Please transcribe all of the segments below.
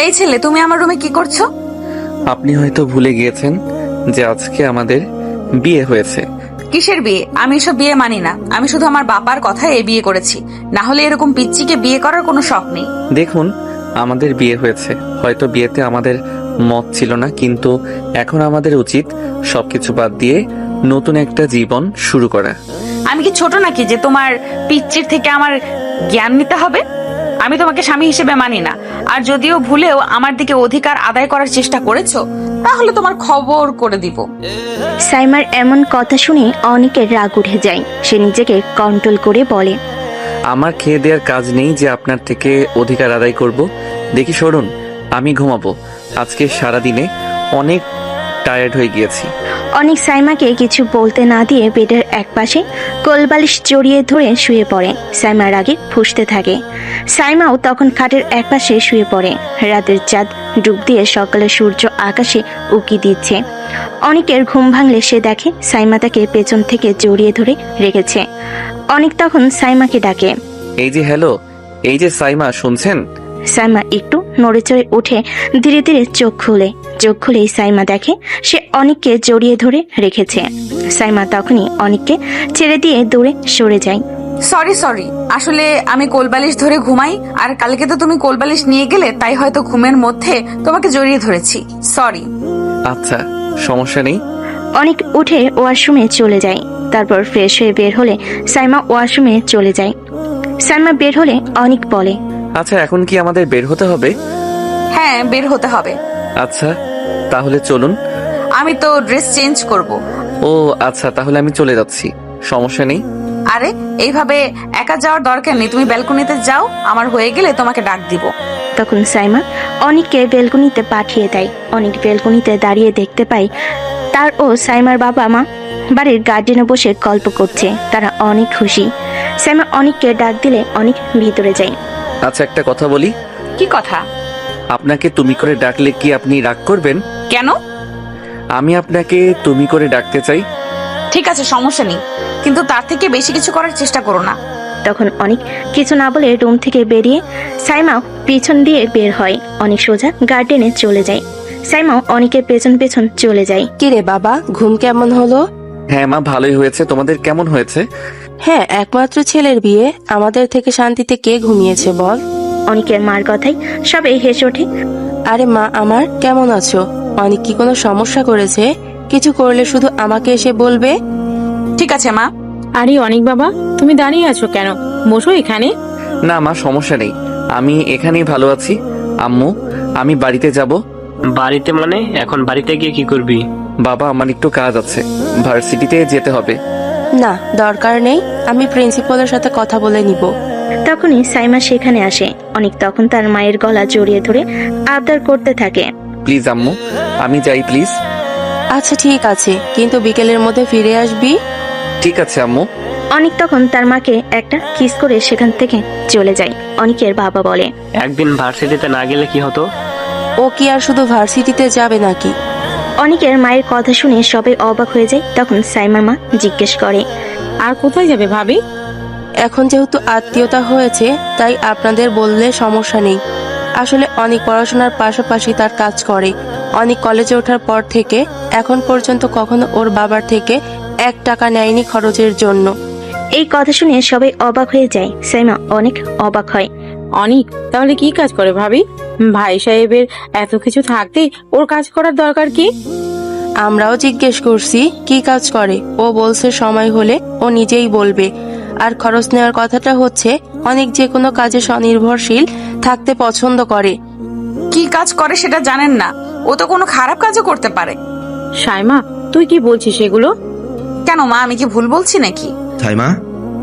এই ছেলে, তুমি আমার রুমে কি করছো? আপনি হয়তো ভুলে গিয়েছেন যে আজকে আমাদের বিয়ে হয়েছে। কিসের বিয়ে? আমি এসব বিয়ে মানি না। আমি শুধু আমার বাবার কথায় এই বিয়ে করেছি, না হলে এরকম পিচ্চিকে বিয়ে করার কোনো শখ নেই। দেখুন, আমাদের বিয়ে হয়েছে, হয়তো বিয়েতে আমাদের মত ছিল না, কিন্তু এখন আমাদের উচিত সবকিছু বাদ দিয়ে নতুন একটা জীবন শুরু করা। আমি কি ছোট নাকি যে তোমার পিচ্চির থেকে আমার জ্ঞান নিতে হবে? আমি তোমাকে স্বামী হিসেবে মানি না। আর যদিও ভুলেও আমার দিকে অধিকার আদায় করার চেষ্টা করেছো, তাহলে তোমার খবর করে দিব। সাইমার এমন কথা শুনে অনেকের রাগ উঠে যায়। সে নিজেকে কন্ট্রোল করে বলে, আমার খেয়ে দেওয়ার কাজ নেই যে আপনার থেকে অধিকার আদায় করব। দেখি সরুন, আমি ঘুমাবো। আজকে সারাদিনে অনেক টায়ার্ড হয়ে গিয়েছি। অনেক সাইমাকে কিছু বলতে না দিয়ে বেডের একপাশে কোলবালিশ জড়িয়ে ধরে শুয়ে পড়ে। সাইমা রাগে ফুঁসতে থাকে। সাইমাও তখন খাটের একপাশে শুয়ে পড়ে। রাতের চাঁদ ডুব দিয়ে সকালে সূর্য আকাশে উকি দিচ্ছে। অনেকের ঘুম ভাঙলে সে দেখে সাইমা তাকে পেছন থেকে জড়িয়ে ধরে রেখেছে। অনেক তখন সাইমাকে ডাকে, এই যে হ্যালো, এই যে সাইমা, শুনছেন? সাইমা একটু নড়েচড়ে উঠে ধীরে ধীরে চোখ খুলেই সাইমা দেখে সে অনেককে জড়িয়ে ধরে রেখেছে। সাইমা তখনই অনেককে ছেড়ে দিয়ে দূরে সরে যায়। সরি, আসলে আমি কোলবালিশ ধরে ঘুমাই, আর কালকে তো তুমি কোলবালিশ নিয়ে গেলে, তাই হয়তো ঘুমের মধ্যে তোমাকে জড়িয়ে ধরেছি। সরি। আচ্ছা, সমস্যা নেই। অনেক উঠে ওয়াশরুমে চলে যায়। তারপর ফ্রেশ হয়ে বের হলে সাইমা ওয়াশরুমে চলে যায়। সাইমা বের হলে অনেক বলে, আচ্ছা, এখন কি আমাদের বের হতে হবে? হ্যাঁ, বের হতে হবে। আচ্ছা, তাহলে চলুন। আমি তো ড্রেস চেঞ্জ করব। ও আচ্ছা, তাহলে আমি চলে যাচ্ছি, সমস্যা নেই। আরে, এইভাবে একা যাওয়ার দরকার নেই। তুমি ব্যালকনিতে যাও, আমার হয়ে গেলে তোমাকে ডাক দিব। তখন সাইমা অনেককে বেলকনিতে পাঠিয়ে দেয়। অনেক বেলকনিতে দাঁড়িয়ে দেখতে পায় তার ও সাইমার বাবা মা বাড়ির গার্ডেনে বসে গল্প করছে। তারা অনেক খুশি। সাইমা অনেককে ডাক দিলে অনেক ভিতরে যায়। আচ্ছা, একটা কথা বলি। কি কথা? আপনাকে তুমি করে ডাকলে কি আপনি রাগ করবেন? কেন? আমি আপনাকে তুমি করে ডাকতে চাই। ঠিক আছে, সমস্যা নেই, কিন্তু তার থেকে বেশি কিছু করার চেষ্টা করো না। তখন অনেক কিছু না বলে রুম থেকে বেরিয়ে সাইমা পিছন দিয়ে বের হয়। অনেক সোজা গার্ডেনে চলে যায়। সাইমাও অনেকের পেছন পেছন চলে যায়। কিরে বাবা, ঘুম কেমন হলো? হ্যাঁ মা, ভালোই হয়েছে। তোমাদের কেমন হয়েছে? হ্যাঁ, একমাত্র ছেলের বিয়ে, আমাদের থেকে শান্তিতে কে ঘুমিয়েছে বল? অনেকের মার কথাই সবাই হেসে ওঠে। আরে মা আমার, কেমন আছো? অনেক কি কোনো সমস্যা করেছে? কিছু করলে শুধু আমাকে এসে বলবে। ঠিক আছে মা। আরে অনেক বাবা, তুমি দাঁড়িয়ে আছো কেন? বসো এখানে। না মা, সমস্যা নেই, আমি এখানেই ভালো আছি। আম্মু, আমি বাড়িতে যাব। বাড়িতে মানে? এখন বাড়িতে গিয়ে কি করবি? বাবা, আমার একটু কাজ আছে, ভার্সিটিতে যেতে হবে। না, দরকার নেই, আমি প্রিন্সিপালের সাথে কথা বলে নিব। তখনই সাইমা সেখানে আসে। অনেক তখন তার মায়ের গলা জড়িয়ে ধরে আবদার করতে থাকে। প্লিজ আম্মু, আমি যাই প্লিজ। আচ্ছা ঠিক আছে, কিন্তু বিকেলের মধ্যে ফিরে আসবি। ঠিক আছে আম্মু। অনেক তখন তার মাকে একটা কিস করে সেখান থেকে চলে যায়। অনেকের বাবা বলে, একদিন ভার্সিটিতে না গেলে কি হতো? ও কি আর শুধু ভার্সিটিতে যাবে নাকি? অনেকের মায়ের কথা শুনে সবাই অবাক হয়ে যায়। তখন সাইমার মা জিজ্ঞেস করে, আর কোথায় যাবে ভাবি? এখন যেহেতু আত্মীয়তা হয়েছে, তাই আপনাদের বললে সমস্যা নেই। আসলে অনেক পড়াশোনার পাশাপাশি তার কাজ করে। অনেক কলেজে ওঠার পর থেকে এখন পর্যন্ত কখনো ওর বাবার থেকে 1 টাকা নেয়নি খরচের জন্য। এই কথা শুনে সবাই অবাক হয়ে যায়। সাইমা অনেক অবাক হয়। অনেক তাহলে কি কাজ করে ভাবি? ভাই সাহেবের এত কিছু থাকতে ওর কাজ করার দরকার কি? আমরাও জিজ্ঞেস করছি কি কাজ করে, ও বলছে সময় হলে ও নিজেই বলবে। আর খরচ নেওয়ার কথাটা হচ্ছে, অনেক যে কোনো কাজে স্বনির্ভরশীল থাকতে পছন্দ করে। কি কাজ করে সেটা জানেন না? ও তো কোনো খারাপ কাজও করতে পারে। সাইমা, তুই কি বলছিস এগুলো? কেন মা, আমি কি ভুল বলছি নাকি? সাইমা,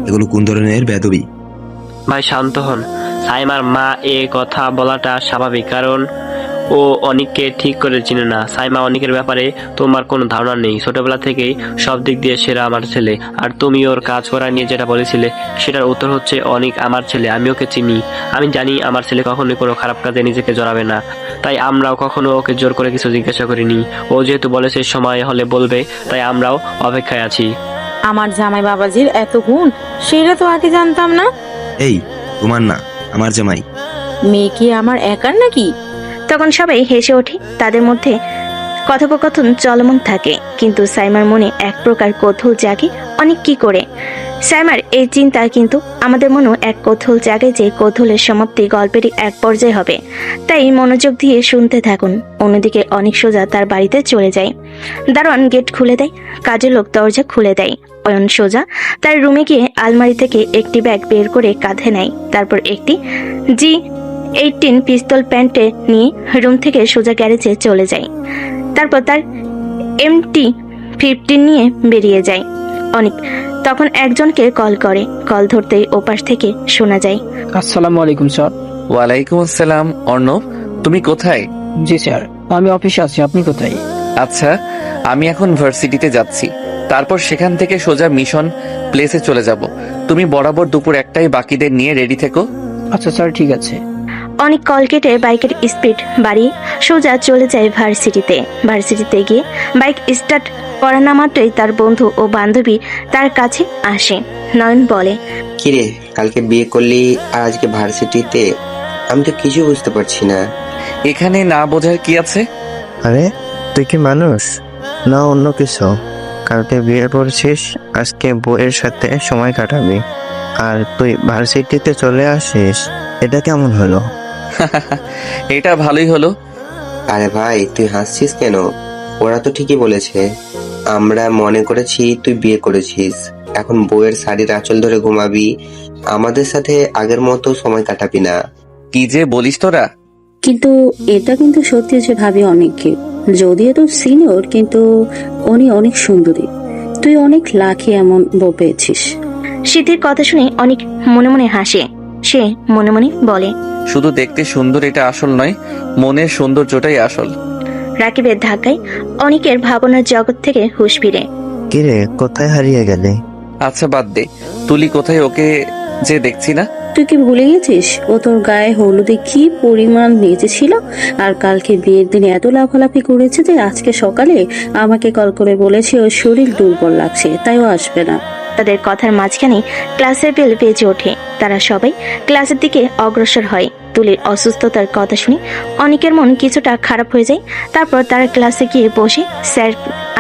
এগুলো কোন ধরনের বেয়াদবি? ভাই শান্ত হন। সাইমার মা এ কথা বলাটা স্বাভাবিক, কারণ ও অনেককে ঠিক করে চিনে না। সাইমা অনেকের ব্যাপারে তোমার কোনো ধারণা নেই। ছোটবেলা থেকেই সব দিক দিয়ে সেরা আমার ছেলে। আর তুমি ওর কাজ করা নিয়ে যেটা বলেছিলে, সেটার উত্তর হচ্ছে অনেক আমার ছেলে। আমি ওকে চিনি, আমি জানি আমার ছেলে কখনোই কোনো খারাপ কাজে নিজেকে জড়াবে না। তাই আমরাও কখনো ওকে জোর করে কিছু জিজ্ঞাসা করিনি। ও যেহেতু বলেছে সময় হলে বলবে, তাই আমরাও অপেক্ষায় আছি। আমার জামাই বাবাজির এত গুণ, সেটা তো আগে জানতাম না। এই, তোমার না, আমার জামাই। মেয়ে কি আমার একার নাকি? তখন সবাই হেসে ওঠে। তাদের মধ্যে কথোপকথন চলমান থাকে, কিন্তু সাইমার মনে এক প্রকার কৌতূহল জাগে। অনেক কি করে সাইমার এই চিন্তা, কিন্তু আমাদের মনেও এক কৌতূহল জাগে যে কৌতূহলের সমাপ্তি গল্পেরই এক পর্যায়ে হবে। তাই মনোযোগ দিয়ে শুনতে থাকুন। অন্যদিকে অনেক সোজা তার বাড়িতে চলে যায়। দারোয়ান গেট খুলে দেয়, কাজের লোক দরজা খুলে দেয়। অয়ন সোজা তার রুমে গিয়ে আলমারি থেকে একটি ব্যাগ বের করে কাঁধে নেয়। তারপর একটি G18 পিস্তল প্যান্টে নিয়ে রুম থেকে সোজা গ্যারেজে চলে যায়। তারপর তার MT-15 নিয়ে বেরিয়ে যায়। অনেক তখন একজনকে কল করে। কল ধরতেই ওপাশ থেকে শোনা যায়, আসসালামু আলাইকুম স্যার। ওয়ালাইকুম আসসালাম। অর্ণব, তুমি কোথায়? জি স্যার, আমি অফিসে আছি, আপনি কোথায়? আচ্ছা, আমি এখন ভার্সিটিতে যাচ্ছি, তারপর সেখান থেকে সোজা মিশন প্লেসে চলে যাব। তুমি বরাবর দুপুর 1টায় বাকিদের নিয়ে রেডি থেকো। আচ্ছা স্যার, ঠিক আছে। অনেক কল কেটে বাইকের স্পিড বাড়িয়ে সোজা চলে যায় ভার্সিটিতে। ভার্সিটিতে গিয়ে বাইক স্টার্ট করা না মাত্রই তার বন্ধু ও বান্ধবী তার কাছে আসে। নয়ন বলে, কিরে, কালকে বিয়ে করলি আর আজকে ভার্সিটিতে? আমি তো কিছু বুঝতে পারছি না। এখানে না বোঝার কি আছে? আরে তুই কি মানুষ না অন্য কিছু? কালকে বিয়ে করছিস, আজকে বউয়ের সাথে সময় কাটাবি, আর তুই ভার্সিটিতে চলে আসিস, এটা কেমন হলো? এটা ভালোই হলো। আরে ভাই, তুই হাসছিস কেন? ওরা তো ঠিকই বলেছে। আমরা মনে করেছি তুই বিয়ে করেছিস, এখন বউয়ের শাড়ির আঁচল ধরে ঘুমাবি, আমাদের সাথে আগের মতো সময় কাটাবি না। কি যে বলিস তোরা! কিন্তু এটা কিন্তু সত্যি যে ভাবি অনেককে, যদিও তো সিনিয়র, কিন্তু উনি অনেক সুন্দরী। তুই অনেক লাকি এমন বউ পেয়েছিস। সিদ্ধির কথা শুনে অনেক মনে মনে হাসে। সে মনে মনে বলে, শুধু দেখতে সুন্দর এটা আসল নয়, মনের সৌন্দর্যটাই আসল। রাকিবের ধাক্কায় অনেকের ভাবনার জগৎ থেকে হুঁশ ফিরে। কিরে, কোথায় হারিয়ে গেলে? আচ্ছা বাদ দে, তুলি কোথায়? ওকে যে দেখছি না। তুই কি ভুলে গেছিস ও তোর গায়ে হলুদে কি পরিমাণ নেচেছিল, আর কালকে বিয়ের দিনে এত লাফালাফি করেছে যে আজকে সকালে আমাকে কল করে বলেছে ওর শরীর দুর্বল লাগছে, তাই ও আসবে না। তাদের কথার মাঝখানে ক্লাসের বেল বেজে ওঠে। তারা সবাই ক্লাসের দিকে অগ্রসর হয়। তুলির অসুস্থতার কথা শুনে অনেকের মন কিছুটা খারাপ হয়ে যায়। তারপর তারা ক্লাসে গিয়ে বসে, স্যার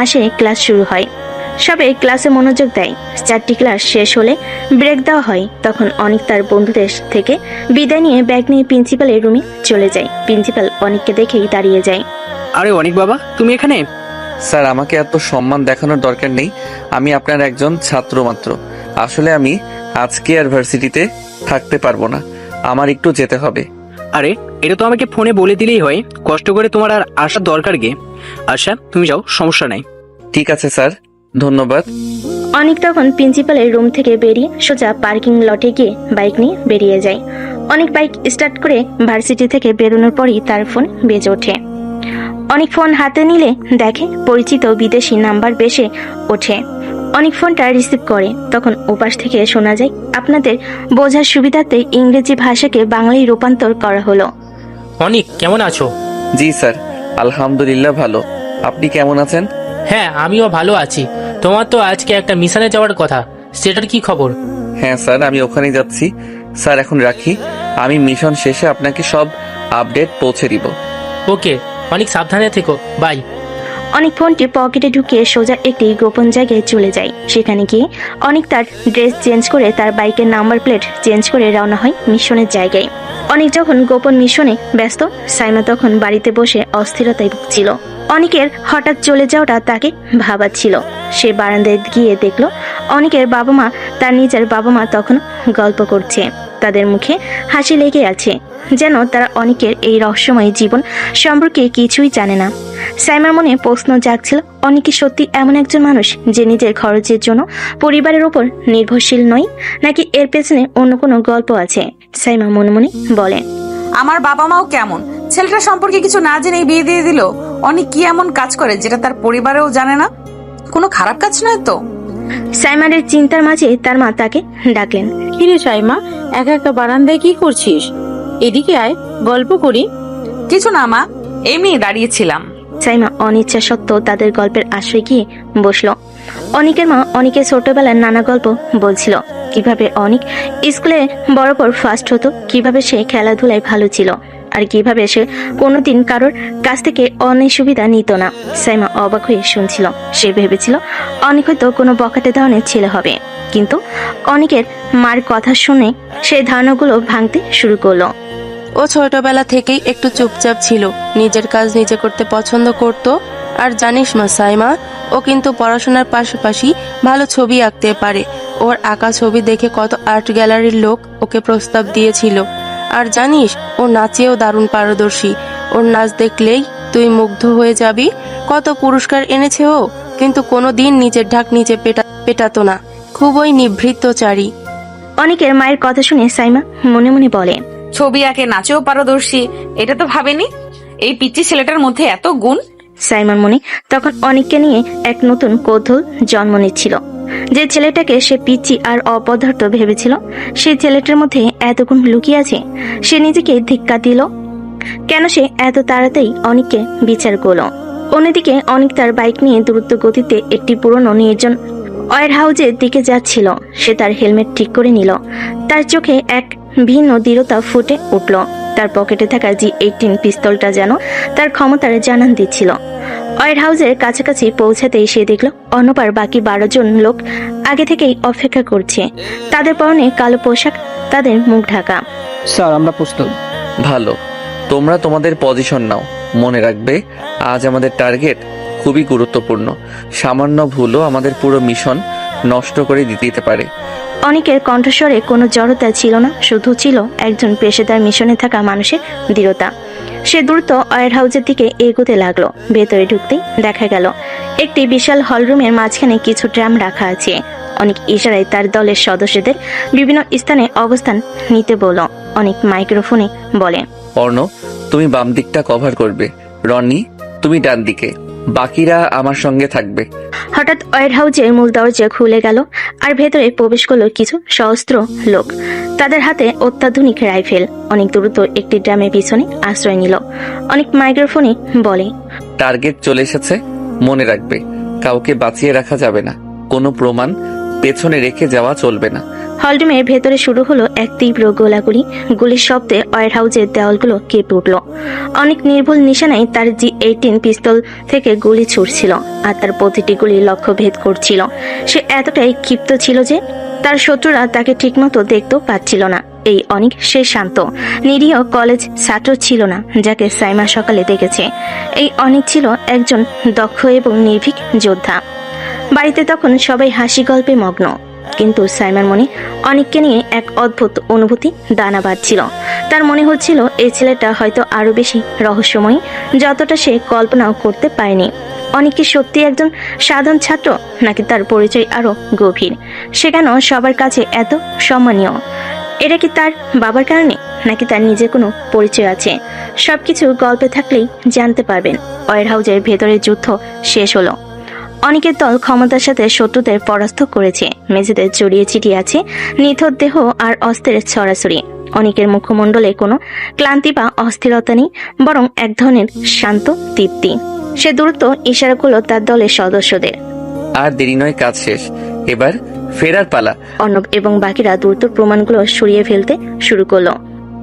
আসে, ক্লাস শুরু হয়। সবাই ক্লাসে মনোযোগ দেয়। 4টি ক্লাস শেষ হলে ব্রেক দেওয়া হয়। তখন অনেক তার বন্ধুদের থেকে বিদায় নিয়ে ব্যাগ নিয়ে প্রিন্সিপালের রুমে চলে যায়। প্রিন্সিপাল অনেককে দেখেই দাঁড়িয়ে যায়। আরে অনেক বাবা, তুমি এখানে? স্যার, আমাকে এত সম্মান দেখানোর দরকার নেই, আমি আপনার একজন ছাত্র মাত্র। আসলে আমি আজকে আর ভার্সিটিতে থাকতে পারবো না, আমার একটু যেতে হবে। আরে এটা তো আমাকে ফোনে বলে দিলেই হয়, কষ্ট করে তোমার আর আসার দরকার গে। আচ্ছা তুমি যাও, সমস্যা নাই। ঠিক আছে স্যার, ধন্যবাদ। অনেক তখন প্রিন্সিপালের রুম থেকে বেরিয়ে সোজা পার্কিং লটে গিয়ে বাইক নিয়ে বেরিয়ে যায়। অনেক বাইক স্টার্ট করে ভার্সিটি থেকে বেরোনোর পরই তার ফোন বেজে ওঠে। অনেক ফোন হাতে নিলে দেখে পরিচিত বিদেশি নাম্বার বেশে ওঠে। অনেক ফোনটা রিসিভ করে। তখন ওপাশ থেকে শোনা যায়, আপনাদের বোঝার সুবিধাতে ইংরেজি ভাষাকে বাংলায় রূপান্তর করা হলো। অনিক, কেমন আছো? জি স্যার, আলহামদুলিল্লাহ ভালো। আপনি কেমন আছেন? হ্যাঁ, আমিও ভালো আছি। তোমার তো আজকে একটা মিশনে যাওয়ার কথা, সেটার কি খবর? হ্যাঁ স্যার, আমি ওখানেই যাচ্ছি। স্যার এখন রাখি, আমি মিশন শেষে আপনাকে সব আপডেট পৌঁছে দিব। ওকে, অনেক সাবধানে থেকো, বাই। অনেক ফোনটি পকেটে ঢুকিয়ে সোজা একটি গোপন জায়গায় চলে যায়। সেখানে গিয়ে অনেক তার ড্রেস চেঞ্জ করে তার বাইকের নাম্বার প্লেট চেঞ্জ করে রওনা হয় মিশনের জায়গায়। অনেক যখন গোপন মিশনে ব্যস্ত, সাইমা তখন বাড়িতে বসে অস্থিরতায় ভুগছিল। অনেকের হঠাৎ চলে যাওয়াটা তাকে ভাবাচ্ছিল। সে বারান্দায় গিয়ে দেখলো অনেকের বাবা মা, তার নিজের বাবা মা তখন গল্প করছে। তাদের মুখে হাসি লেগে আছে, যেন তারা অনেকের এই রহস্যময় জীবন সম্পর্কে কিছুই জানে না। সাইমার মনে প্রশ্ন জাগছিল, অনেকে সত্যি এমন একজন মানুষ যে নিজের খরচের জন্য পরিবারের উপর নির্ভরশীল নয়, নাকি এর পেছনে অন্য কোনো গল্প আছে? সাইমা মনে মনে বলে, আমার বাবা মাও কেমন, ছেলেটা সম্পর্কে কিছু না জেনেই বিয়ে দিয়ে দিল। অনেক কি এমন কাজ করে যেটা তার পরিবারেও জানে না? কোনো খারাপ কাজ নয় তো? সাইমারের চিন্তার মাঝে তার মা তাকে ডাকলেন। কিরে সাইমা, একা একা বারান্দায় কি করছিস? এদিকে আয়, গল্প করি। কিছু না মা, এমনি দাঁড়িয়েছিলাম। সাইমা অনিচ্ছা সত্ত্বেও তাদের গল্পের আশ্রয় গিয়ে বসলো। অনেকের মা অনেকের ছোটবেলার নানা গল্প বলছিল। কিভাবে অনেক স্কুলে বরাবর ফার্স্ট হতো, কিভাবে সে খেলাধুলায় ভালো ছিল, আর কিভাবে সে কোনোদিন কারোর কাছ থেকে অনেক সুবিধা নিত না। সাইমা অবাক হয়ে শুনছিল। সে ভেবেছিল অনেক হয়তো কোনো বখাটে ধরনের ছেলে হবে, কিন্তু অনেকের মার কথা শুনে সেই ধারণাগুলো ভাঙতে শুরু করলো। ও ছোটবেলা থেকেই একটু চুপচাপ ছিল, নিজের কাজ নিজে করতে পছন্দ করত। আর জানিস মা সাইমা, ও কিন্তু পড়াশোনার পাশাপাশি ভালো ছবি আঁকতে পারে। ওর আঁকা ছবি দেখে কত আর্ট গ্যালারির লোক ওকে প্রস্তাব দিয়েছিল। আর জানিস, ও নাচেও দারুণ পারদর্শী। ওর নাচ দেখলেই তুই মুগ্ধ হয়ে যাবি। কত পুরস্কার এনেছে ও, কিন্তু কোনোদিন নিজের ঢাক নিজে পেটাতো না। খুবই নিভৃতচারী। অনেকের মায়ের কথা শুনে সাইমা মনে মনে বলে, ছবি আঁকে, নাচেও পারদর্শী, এটা তো ভাবেনি। এই পিচ্চি ছেলেটার মধ্যে এত গুণ। সাইমার মনে তখন অনেককে নিয়ে এক নতুন কৌতূহল জন্ম নিচ্ছিল। যে ছেলেটাকে সে পিচ্চি আর অপদার্থ ভেবেছিল, সেই ছেলেটার মধ্যে এত গুণ লুকিয়ে আছে। সে নিজেকে ধিক্কা দিল। কেন সে এত তাড়াতাড়ি অনেককে বিচার করলো? অন্যদিকে অনেক তার বাইক নিয়ে দ্রুত গতিতে একটি পুরনো নির্জন ওয়ার হাউজের দিকে যাচ্ছিল। সে তার হেলমেট ঠিক করে নিল। তার চোখে এক ভিন্ন দৃঢ়তা ফুটে উঠল। তার পকেটে থাকা G18 পিস্তলটা যেন তার ক্ষমতার জানান দিচ্ছিল। ওয়ার হাউজের কাছাকাছি পৌঁছাতেই সে দেখল অন্যপার বাকি 12 জন লোক আগে থেকেই অপেক্ষা করছে। তাদের পরনে কালো পোশাক, তাদের মুখ ঢাকা। স্যার, আমরা প্রস্তুত। ভালো, তোমরা তোমাদের পজিশন নাও। মনে রাখবে, আজ আমাদের টার্গেট খুবই গুরুত্বপূর্ণ। সামান্য ভুলও আমাদের পুরো মিশন নষ্ট করে দিতে পারে। অনেকের কণ্ঠস্বরে কোনো জড়তা ছিল না, শুধু ছিল একজন পেশাদার মিশনে থাকা মানুষের দৃঢ়তা। সে দ্রুত ওয়ার হাউসের দিকে এগোতে লাগলো। ভেতরে ঢুকতেই দেখা গেল একটি বিশাল হলরুমের মাঝখানে কিছু ড্রাম রাখা আছে। অনেক ইশারায় তার দলের সদস্যদের বিভিন্ন স্থানে অবস্থান নিতে বলল। অনেক মাইক্রোফোনে বলে, অর্ণব, তুমি বাম দিকটা কভার করবে, রনি তুমি ডান দিকে, বাকিরা আমার সঙ্গে থাকবে। হঠাৎ ওয়ার হাউসের মূল দরজা খুলে গেল আর ভেতরে প্রবেশ করলো কিছু সশস্ত্র লোক। তাদের হাতে অত্যাধুনিক রাইফেল। অনেক দ্রুত একটি ড্রামের পিছনে আশ্রয় নিল। অনেক মাইক্রোফোনে বলে, টার্গেট চলে এসেছে, মনে রাখবে কাউকে বাঁচিয়ে রাখা যাবে না, কোনো প্রমাণ পেছনে রেখে যাওয়া চলবে না। হলরুমের ভেতরে শুরু হলো এক তীব্র গোলাগুলি। গুলির শব্দে ওয়ার হাউসের দেওয়ালগুলো কেঁপে উঠল। অনেক নির্ভুল নিশানায় তার G18 পিস্তল থেকে গুলি ছুটছিল আর তার প্রতিটি গুলি লক্ষ্য ভেদ করছিল। সে এতটাই ক্ষিপ্ত ছিল যে তার শত্রুরা তাকে ঠিকমতো দেখতেও পাচ্ছিল না। এই অনেক সে শান্ত নিরীহ কলেজ ছাত্র ছিল না যাকে সাইমা সকালে দেখেছে। এই অনেক ছিল একজন দক্ষ এবং নির্ভীক যোদ্ধা। বাড়িতে তখন সবাই হাসি গল্পে মগ্ন, কিন্তু সাইমার মনে অনেককে নিয়ে এক অদ্ভুত অনুভূতি দানা বাঁধছিল। তার মনে হচ্ছিল এই ছেলেটা হয়তো আরো বেশি রহস্যময়ী, যতটা সে কল্পনাও করতে পারেনি। অনেকে সত্যি একজন সাধারণ ছাত্র, নাকি তার পরিচয় আরো গভীর? সে কেন সবার কাছে এত সম্মানীয়? এটা কি তার বাবার কারণে, নাকি তার নিজের কোনো পরিচয় আছে? সবকিছু গল্পে থাকলেই জানতে পারবেন। ওয়ার হাউসের ভেতরে যুদ্ধ শেষ হলো। অনেকের দল ক্ষমতার সাথে শত্রুদের পরাস্ত করেছে। মেঝেতে জড়িয়ে ছিটিয়ে আছে নিথর দেহ আর অস্ত্রের ছড়াছড়ি। অনেকের মুখমণ্ডলে কোনো ক্লান্তি বা অস্থিরতা নেই, বরং এক ধরনের শান্ত তৃপ্তি। সে দ্রুত ইশারা করলো তার দলের সদস্যদের, আর দেরি নয়, কাজ শেষ, এবার ফেরার পালা। অর্ণব এবং বাকিরা দ্রুত প্রমাণগুলো সরিয়ে ফেলতে শুরু করলো।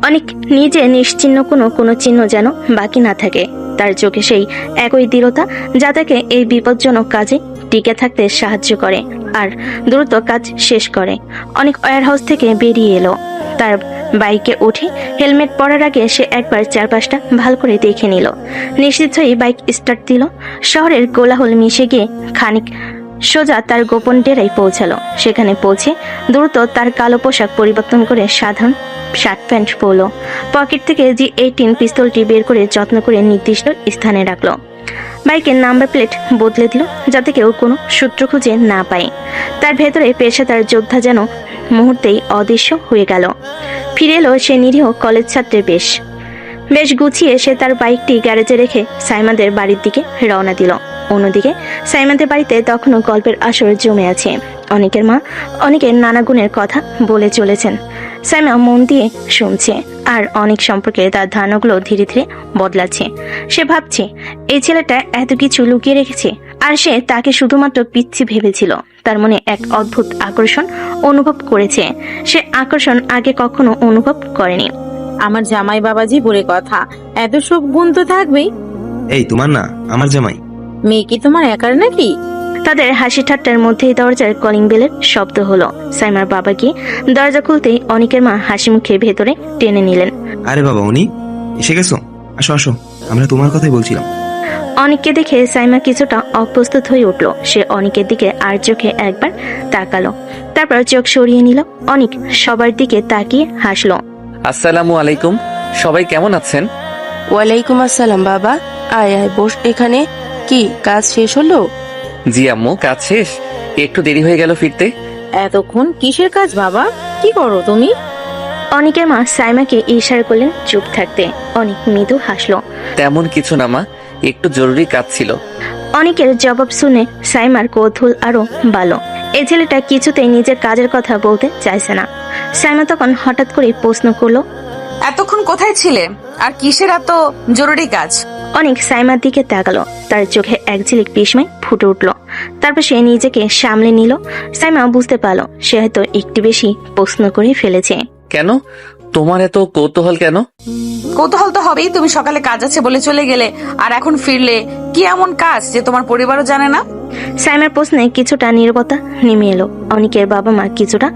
অনেক নিজে নিশ্চিহ্ন কোনো চিহ্ন যেন বাকি না থাকে। তার চোখে সেই একই দৃঢ়তা যা তাকে এই বিপজ্জনক কাজে টিকে থাকতে সাহায্য করে আর দ্রুত কাজ শেষ করে। অনেক ওয়্যার হাউস থেকে বেরিয়ে এলো। তার বাইকে উঠে হেলমেট পরার আগে সে একবার চারপাশটা ভালো করে দেখে নিল। নিশ্চিত হয়ে বাইক স্টার্ট দিল। শহরের কোলাহল মিশে গিয়ে খানিক সোজা তার গোপন ডেরায় পৌঁছালো। সেখানে পৌঁছে দ্রুত তার কালো পোশাক পরিবর্তন করে সাধারণ শার্ট প্যান্ট পরল। পকেট থেকে G18 পিস্তলটি বের করে যত্ন করে নির্দিষ্ট স্থানে রাখলো। বাইকের নাম্বার প্লেট বদলে দিল যাতে কেউ কোনো সূত্র খুঁজে না পায়। তার ভেতরে পেশাদার যোদ্ধা যেন মুহূর্তেই অদৃশ্য হয়ে গেল। ফিরে এলো সে নিরীহ কলেজ ছাত্রের বেশ গুছিয়ে সে তার বাইকটি গ্যারেজে রেখে সাইমাদের বাড়ির দিকে রওনা দিল। অন্যদিকে সাইমাদের বাড়িতে তখনও গল্পের আসর জমে আছে। অনেকের মা অনেকের নানা গুণের কথা বলে চলেছেন। সাইমা মন দিয়ে শুনছে আর অনেক সম্পর্কে তার ধারণাগুলো ধীরে ধীরে বদলাচ্ছে। সে ভাবছে এই ছেলেটা এত কিছু লুকিয়ে রেখেছে আর সে তাকে শুধুমাত্র পিচ্ছি ভেবেছিল। তার মনে এক অদ্ভুত আকর্ষণ অনুভব করেছে, সে আকর্ষণ আগে কখনো অনুভব করেনি। আমার জামাই বাবাজি বলে কথা, এত সব গুণ তো থাকবেই। এই তোমার না, আমার জামাই। মেয়ে কি তোমার একার নাকি? তাদের হাসি ঠাট্টার মধ্যেই দরজার কলিং বেলের শব্দ হলো। সাইমার বাবা গিয়ে দরজা খুলতেই অনিকের মা হাসি মুখে ভেতরে টেনে নিলেন। আরে বাবা, উনি এসে গেছো? আসো আসো, আমরা তোমার কথাই বলছিলাম। অনিককে দেখে সাইমা কিছুটা অপ্রস্তুত হয়ে উঠল। সে অনিকের দিকে আর চোখে একবার তাকালো, তারপর চোখ সরিয়ে নিল। অনিক সবার দিকে তাকিয়ে হাসলো। আসসালামু আলাইকুম, সবাই কেমন আছেন? ওয়ালাইকুম আসসালাম বাবা। আয় আয় বস এখানে। কি কাজ শেষ হলো? জি আম্মু, কাজ শেষ, একটু দেরি হয়ে গেল ফিরতে। এতক্ষণ কিসের কাজ বাবা? কি করো তুমি? অনিকের মা সাইমাকে ইশারা করলেন চুপ থাকতে। অনিক মৃদু হাসলো। তেমন কিছু না মা, একটু জরুরি কাজ ছিল। অনিকের জবাব শুনে সাইমার কৌতূহল আরো বাড়লো। এই ছেলেটা কিছুতেই নিজের কাজের কথা বলতে চাইছে না। সাইমা তখন হঠাৎ করে প্রশ্ন করলো, এতক্ষণ কোথায় ছিলে আর কিসের এত জরুরি কাজ? অনিক সাইমার দিকে তাকালো। তার চোখে এক ঝিলিক বিস্ময় ফুটে উঠলো। তারপর সে নিজেকে সামলে নিল। সাইমা বুঝতে পারলো সে হয়তো একটু বেশি প্রশ্ন করে ফেলেছে। কেন তোমার এত কৌতূহল কেন? কৌতূহল তো হবেই, তুমি সকালে কাজ আছে বলে চলে গেলে আর এখন ফিরলে। কি এমন কাজ যে তোমার পরিবারও জানে না? সাইমার প্রশ্নে কিছুটা নীরবতা নেমে এলো। অনিকের বাবা মা কিছুটা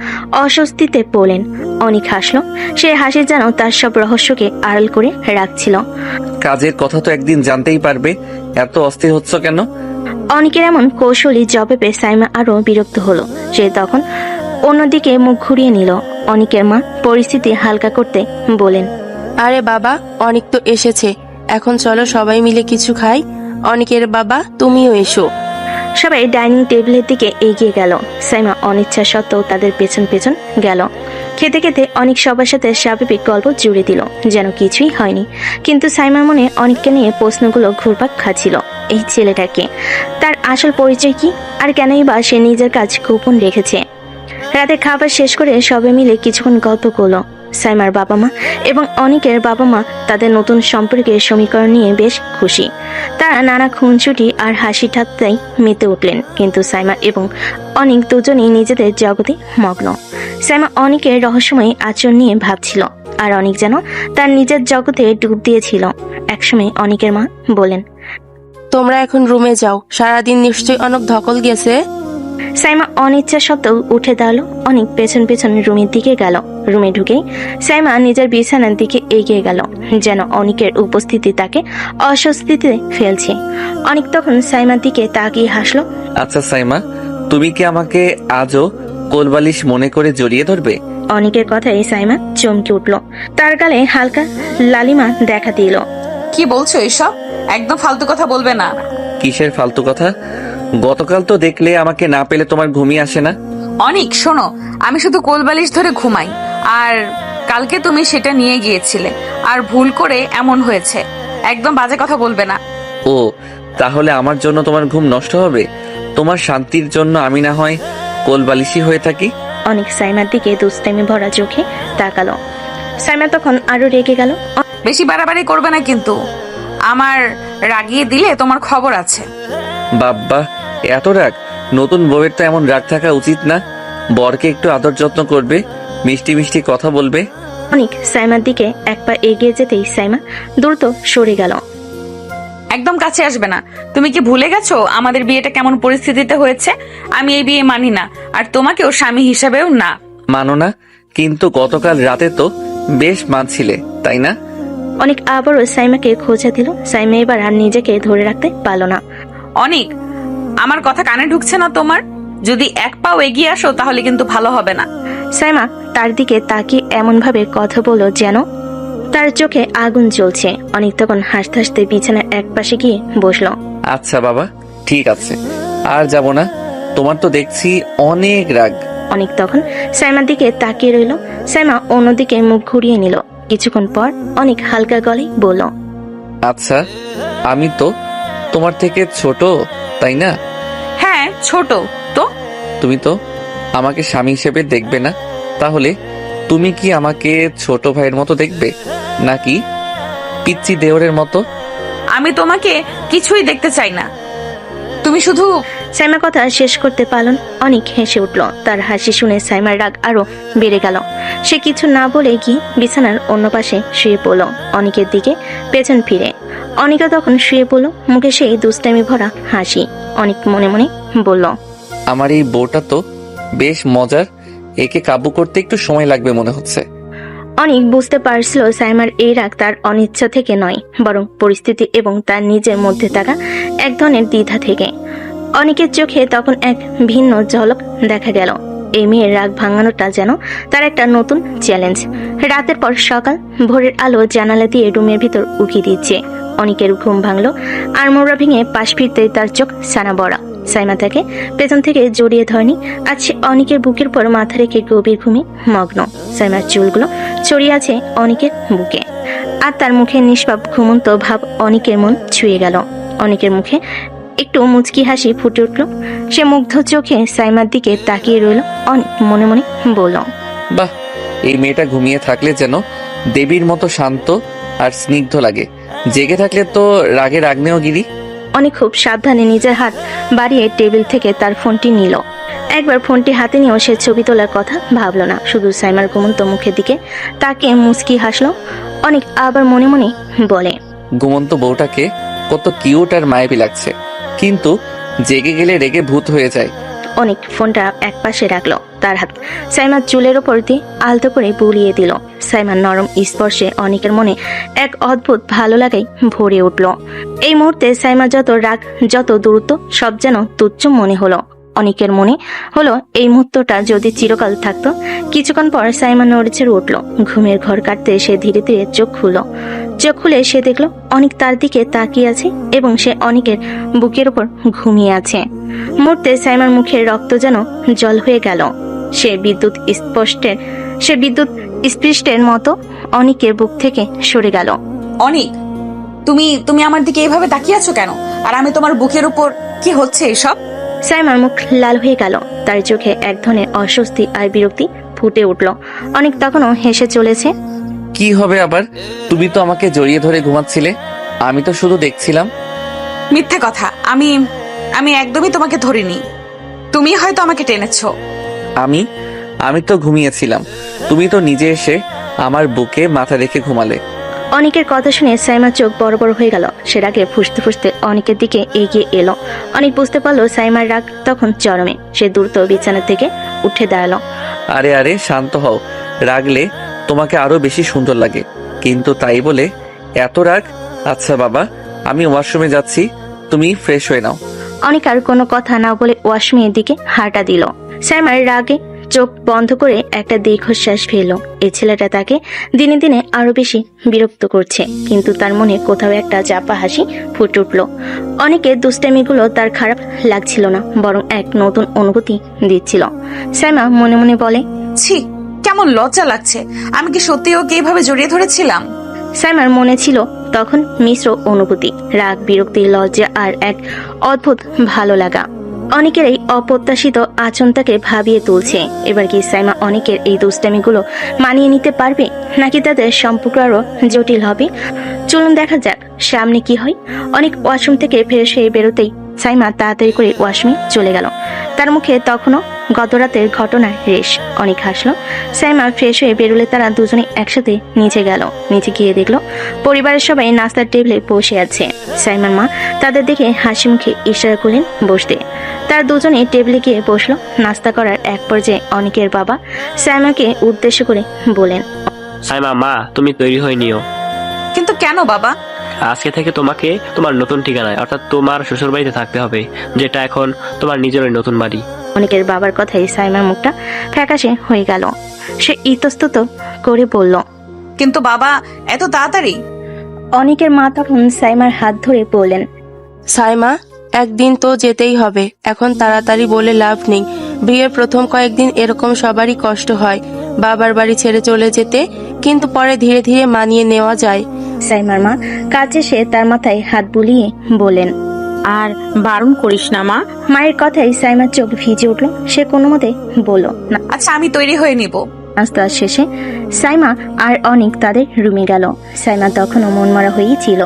অস্বস্তিতে পড়লেন। অনিক হাসলো। সে হাসি যেন তার সব রহস্যকে আড়াল করে রাখছিল। কাজের কথা তো একদিন জানতেই পারবে, এত অস্থির হচ্ছ কেন? অনিকের এমন কৌশলী জবাবে সাইমা আরো বিরক্ত হলো। সে তখন অন্যদিকে মুখ ঘুরিয়ে নিল। অনিকের মা পরিস্থিতি হালকা করতে বলেন, আরে বাবা, অনেক তো এসেছে, এখন চলো সবাই মিলে কিছু খাই। অনিকের বাবা, তুমিও এসো। সবাই ডাইনিং টেবিলের দিকে এগিয়ে গেল। সাইমা অনিচ্ছা সত্ত্বেও তাদের পেছন পেছন গেল। খেতে খেতে অনেক সবার সাথে স্বাভাবিক গল্প জুড়ে দিল, যেন কিছুই হয়নি। কিন্তু সাইমার মনে অনেককে নিয়ে প্রশ্নগুলো ঘুরপাক খাচ্ছিল। এই ছেলেটাকে, তার আসল পরিচয় কি, আর কেনই বা সে নিজের কাজ গোপন রেখেছে। রাতে খাবার শেষ করে সবাই মিলে কিছুক্ষণ গল্প করলো। সাইমার বাবা মা এবং অনিকের বাবা মা তাদের নতুন সম্পর্কের সমীকরণ নিয়ে বেশ খুশি। তারা নানা খুনসুটি আর হাসি ঠাট্টায় মেতে উঠলেন। কিন্তু সাইমা এবং অনিক দুজনেই নিজেদের জগতে মগ্ন। সাইমা অনিকের রহস্যময় আচরণ নিয়ে ভাবছিল, আর অনিক যেন তার নিজের জগতে ডুব দিয়েছিল। একসময় অনিকের মা বলেন, তোমরা এখন রুমে যাও, সারাদিন নিশ্চয়ই অনেক ধকল গেছে। সাইমা অনিচ্ছা সত্ত্বেও উঠে দাঁড়ালো। অনেক পেছন পেছন রুমের দিকে গেল। রুমে ঢুকেই সাইমা নিজের বিছানার দিকে এগিয়ে গেল, যেন অনিকের উপস্থিতি তাকে অস্বস্তিতে ফেলছে। অনিক তখন সাইমার দিকে তাকিয়ে হাসলো। আচ্ছা সাইমা, তুমি কি আমাকে আজও কোলবালিশ মনে করে জড়িয়ে ধরবে? অনিকের কথায় সাইমা চমকে উঠল। তার গালে হালকা লালিমা দেখা দিল। কি বলছো এসব? একদম ফালতু কথা বলবে না। কিসের ফালতু কথা? গতকাল তো দেখলে আমাকে না পেলে তোমার ঘুমিয়ে আসে না। অনিক শোনো, আমি শুধু কোলবালিশ ধরে ঘুমাই, আর কালকে তুমি সেটা নিয়ে গিয়েছিলে আর ভুল করে এমন হয়েছে। একদম বাজে কথা বলবে না। ও, তাহলে আমার জন্য তোমার ঘুম নষ্ট হবে? তোমার শান্তির জন্য আমি না হয় কোলবালিশই হয়ে থাকি। অনিক সাইমার দিকে দুষ্টামি ভরা চোখে তাকালো। সাইমা তখন আরো রেগে গেল। বেশি বাড়াবাড়ি করবে না কিন্তু, আমার রাগিয়ে দিলে তোমার খবর আছে। বাব্বা, এত রাগ? নতুন বউয়ের তো এমন রাগ থাকা উচিত না। বরকে একটু আদর যত্ন করবে, মিষ্টি মিষ্টি কথা বলবে। অনিক সাইমার দিকে এক পা এগিয়ে যেতেই সাইমা দ্রুত সরে গেল। একদম কাছে আসবে না। তুমি কি ভুলে গেছো আমাদের বিয়েটা কেমন পরিস্থিতিতে হয়েছে? আমি এই বিয়ে মানি না, আর তোমাকেও স্বামী হিসাবেও না। মানো না? কিন্তু গতকাল রাতে তো বেশ মানছিলে, তাই না? অনিক আবারও সাইমাকে খোঁজা দিল। সাইমা এবার আর নিজেকে ধরে রাখতে পারল না। অনিক, আমার কথা কানে ঢুকছে না তোমার? যদি এক পাও এগিয়ে আসো তাহলে কিন্তু ভালো হবে না। সাইমা তার দিকে তাকিয়ে এমন ভাবে কথা বলল যেন তার চোখে আগুন জ্বলছে। অনিক তখন হাসতে হাসতে বিছানার এক পাশে গিয়ে বসলো। আচ্ছা বাবা, ঠিক আছে, আর যাব না। তোমার তো দেখছি অনেক রাগ। অনিক তখন সাইমার দিকে তাকিয়ে রইল। সাইমা অন্যদিকে মুখ ঘুরিয়ে নিল। কিছুক্ষণ পর অনেক হালকা গলায় বলল, আচ্ছা, আমি তো তোমার থেকে ছোট, তাই না? হ্যাঁ ছোট তো। তুমি তো আমাকে স্বামী হিসেবে দেখবে না, তাহলে তুমি কি আমাকে ছোট ভাইয়ের মতো দেখবে, নাকি পিচ্চি দেওরের মতো? আমি তোমাকে কিছুই দেখতে চাই না। তুমি তুমি শুধু সাইমা কথা শেষ করতে পারল না। অনেক হেসে উঠল। তার হাসি শুনে সাইমার রাগ আরো বেড়ে গেল। সে কিছু না বলে গিয়ে বিছানার অন্য পাশে শুয়ে পড়ল, অনেকের দিকে পেছন ফিরে। অনিকা তখন শুয়ে পড়ল, মুখে সেই দুষ্টামি ভরা হাসি। অনেক মনে মনে বলল, আমার এই বউটা তো বেশ মজার, একে কাবু করতে একটু সময় লাগবে মনে হচ্ছে। অনেক বুঝতে পারছিল সাইমার এই রাগ তার অনিচ্ছা থেকে নয়, বরং পরিস্থিতি এবং তার নিজের মধ্যে থাকা এক ধরনের দ্বিধা থেকে। অনেকের চোখে তখন এক ভিন্ন ঝলক দেখা গেল। এই মেয়ের রাগ ভাঙানোটা যেন তার একটা নতুন চ্যালেঞ্জ। রাতের পর সকাল, ভোরের আলো জানালা দিয়ে রুমের ভিতর উকি দিচ্ছে। অনেকের ঘুম ভাঙলো, আর মোড়া ভেঙে পাশ ফিরতেই তার চোখ সানা বড়া। সাইমা তাকে পেছন থেকে জড়িয়ে ধরেনি, আজ সে অনেকের বুকের পর মাথা রেখে গভীর ঘুমে মগ্ন। সাইমার চুলগুলো ছড়িয়ে আছে অনেকের বুকে, আর তার মুখে নিষ্পাপ ঘুমন্ত ভাব অনেকের মন ছুঁয়ে গেল। অনেকের মুখে একটু মুচকি হাসি ফুটে উঠল। সে মুগ্ধ চোখে সাইমার দিকে তাকিয়ে রইল। অনেক মনে মনে বলল, বাহ, এই মেয়েটা ঘুমিয়ে থাকলে যেন দেবীর মতো শান্ত আর স্নিগ্ধ লাগে, জেগে থাকলে তো রাগের আগ্নেয়গিরি। অনেক খুব সাবধানে নিজের হাত বাড়িয়ে টেবিল থেকে তার ফোনটি নিল। একবার ফোনটি হাতে নিয়েও সে ছবি তোলার কথা ভাবলো না, শুধু সাইমার ঘুমন্ত মুখের দিকে তাকিয়ে মুচকি হাসলো। অনেক আবার মনে মনে বলে, ঘুমন্ত বউটাকে কত কিউট আর মায়াবী লাগছে, কিন্তু জেগে গেলে রেগে ভূত হয়ে যায়। অনেক ফোনটা এক পাশে রাখলো। তার হাত সাইমার চুলের ওপর দিয়ে আলতো করে বুলিয়ে দিল। সাইমার নরম স্পর্শে অনেকের মনে এক অদ্ভুত ভালো লাগাই ভরে উঠল। এই মুহূর্তে সাইমার যত রাগ, যত দূরত্ব, সব যেন তুচ্ছ মনে হলো। অনেকের মনে হলো এই মুহূর্তটা যদি চিরকাল থাকতো। কিছুক্ষণ পর সাইমা নড়ে চড়ে উঠল। ঘুমের ঘর কাটতে সে ধীরে ধীরে চোখ খুলে সে দেখলো অনেক তার দিকে তাকিয়ে আছে এবং সে অনেকের বুকের উপর ঘুমিয়ে আছে। মুহূর্তে সাইমার মুখের রক্ত যেন জল হয়ে গেল। সে বিদ্যুৎ স্পৃষ্টের মতো অনেকের বুক থেকে সরে গেল। অনেক, তুমি আমার দিকে এভাবে তাকিয়ে আছো কেন? আর আমি তোমার বুকের উপর, কি হচ্ছে এসব? সাইমার মুখ লাল হয়ে গেল। তার চোখে এক ধরনের অস্বস্তি আর বিরক্তি ফুটে উঠল। অনেক তখনও হেসে চলেছে। কি হবে আবার? তুমি তো আমাকে জড়িয়ে ধরে ঘুমাচ্ছিলে, আমি তো শুধু দেখছিলাম। মিথ্যে কথা, আমি একদমই তোমাকে ধরিনি, তুমি হয়তো আমাকে টেনেছো। আমি তো ঘুমিয়েছিলাম, তুমি তো নিজে এসে আমার বুকে মাথা রেখে ঘুমালে। অনেকের কথা শুনে সাইমার চোখ বড় বড় হয়ে গেল। সে রাগে ফুঁসতে ফুঁসতে অনেকের দিকে এগিয়ে এলো। অনেক বুঝতে পারলো সাইমার রাগ তখন চরমে। সে দ্রুত বিছানা থেকে উঠে দাঁড়ালো। আরে শান্ত হও, রাগলে তোমাকে আরো বেশি সুন্দর লাগে, কিন্তু তাই বলে এত রাগ? আচ্ছা বাবা, আমি ওয়াশরুমে যাচ্ছি, তুমি ফ্রেশ হয়ে নাও। অনেক আর কোনো কথা না বলে ওয়াশরুমের দিকে হাঁটা দিল। সাইমার রাগে চোখ বন্ধ করে একটা দীর্ঘশ্বাস ফেলল। এই ছেলেটা তাকে দিনে দিনে আরো বেশি বিরক্ত করছে, কিন্তু তার মনে কোথাও একটা চাপা হাসি ফুটে উঠল। অনেকের দুষ্টামিগুলো তার খারাপ লাগছিল না, বরং এক নতুন অনুভূতি দিচ্ছিল। সাইমা মনে মনে বলে, ছি, কেমন লজ্জা লাগছে। আমি কি সত্যি ওকে এইভাবে জড়িয়ে ধরেছিলাম? সাইমার মনে ছিল তখন মিশ্র অনুভূতি, রাগ, বিরক্তি, লজ্জা আর এক অদ্ভুত ভালো লাগা। অনেকের এই অপ্রত্যাশিত আচরণটাকে ভাবিয়ে তুলছে। এবার কি সাইমা অনেকের এই দুষ্টামিগুলো মানিয়ে নিতে পারবে, নাকি তাদের সম্পর্ক আরো জটিল হবে? চলুন দেখা যাক সামনে কি হয়। অনেক ওয়াশরুম থেকে ফ্রেশ হয়ে বেরোতেই সাইমা তাড়াতাড়ি করে ওয়াশরুমে চলে গেল। তার মুখে তখনও গত রাতের ঘটনার রেশ। অনেক হাসলো। সাইমা ফ্রেশ হয়ে বেরোলে তারা দুজনে একসাথে নিচে গেল। নিচে গিয়ে দেখলো পরিবারের সবাই নাস্তার টেবিলে বসে আছে। সাইমার মা তাদের দেখে হাসি মুখে ইশারা করলেন বসতে। তারা দুজনে টেবিলে গিয়ে বসলো। নাস্তা করার এক পর্যায়ে অনেকের বাবা সাইমাকে উদ্দেশ্য করে বলেন, সাইমা মা, তুমি তৈরি হয়ে নিও। কিন্তু কেন বাবা? আজকে থেকে তোমাকে তোমার নতুন ঠিকানায়, অর্থাৎ তোমার শ্বশুর বাড়িতে থাকতে হবে, যেটা এখন তোমার নিজেরই নতুন বাড়ি। অনেকের বাবার কথাই সাইমার মুখটা ফ্যাকাশে হয়ে গেল। সে ইতস্তত করে বলল, কিন্তু বাবা, এত তাড়াতাড়ি? অনেকের মা তখন সাইমার হাত ধরে বললেন, সাইমা, একদিন তো যেতেই হবে, এখন তাড়াতাড়ি বলে লাভ নেই। বিয়ের প্রথম কয়েকদিন এরকম সবারই কষ্ট হয়, বাবার বাড়ি ছেড়ে চলে যেতে, কিন্তু পরে ধীরে ধীরে মানিয়ে নেওয়া যায়। সাইমার মা কাছে সে তার মাথায় হাত বুলিয়ে বলেন, আর বারণ করিস না মা। মায়ের কথায় সাইমার চোখ ভিজে উঠল। সে কোনো মতে বলল না। আচ্ছা, আমি তৈরি হয়ে নিব। নাস্তা শেষে সাইমা আর অনেক তাদের রুমে গেল। সাইমা তখনও মনমরা হয়েই ছিল।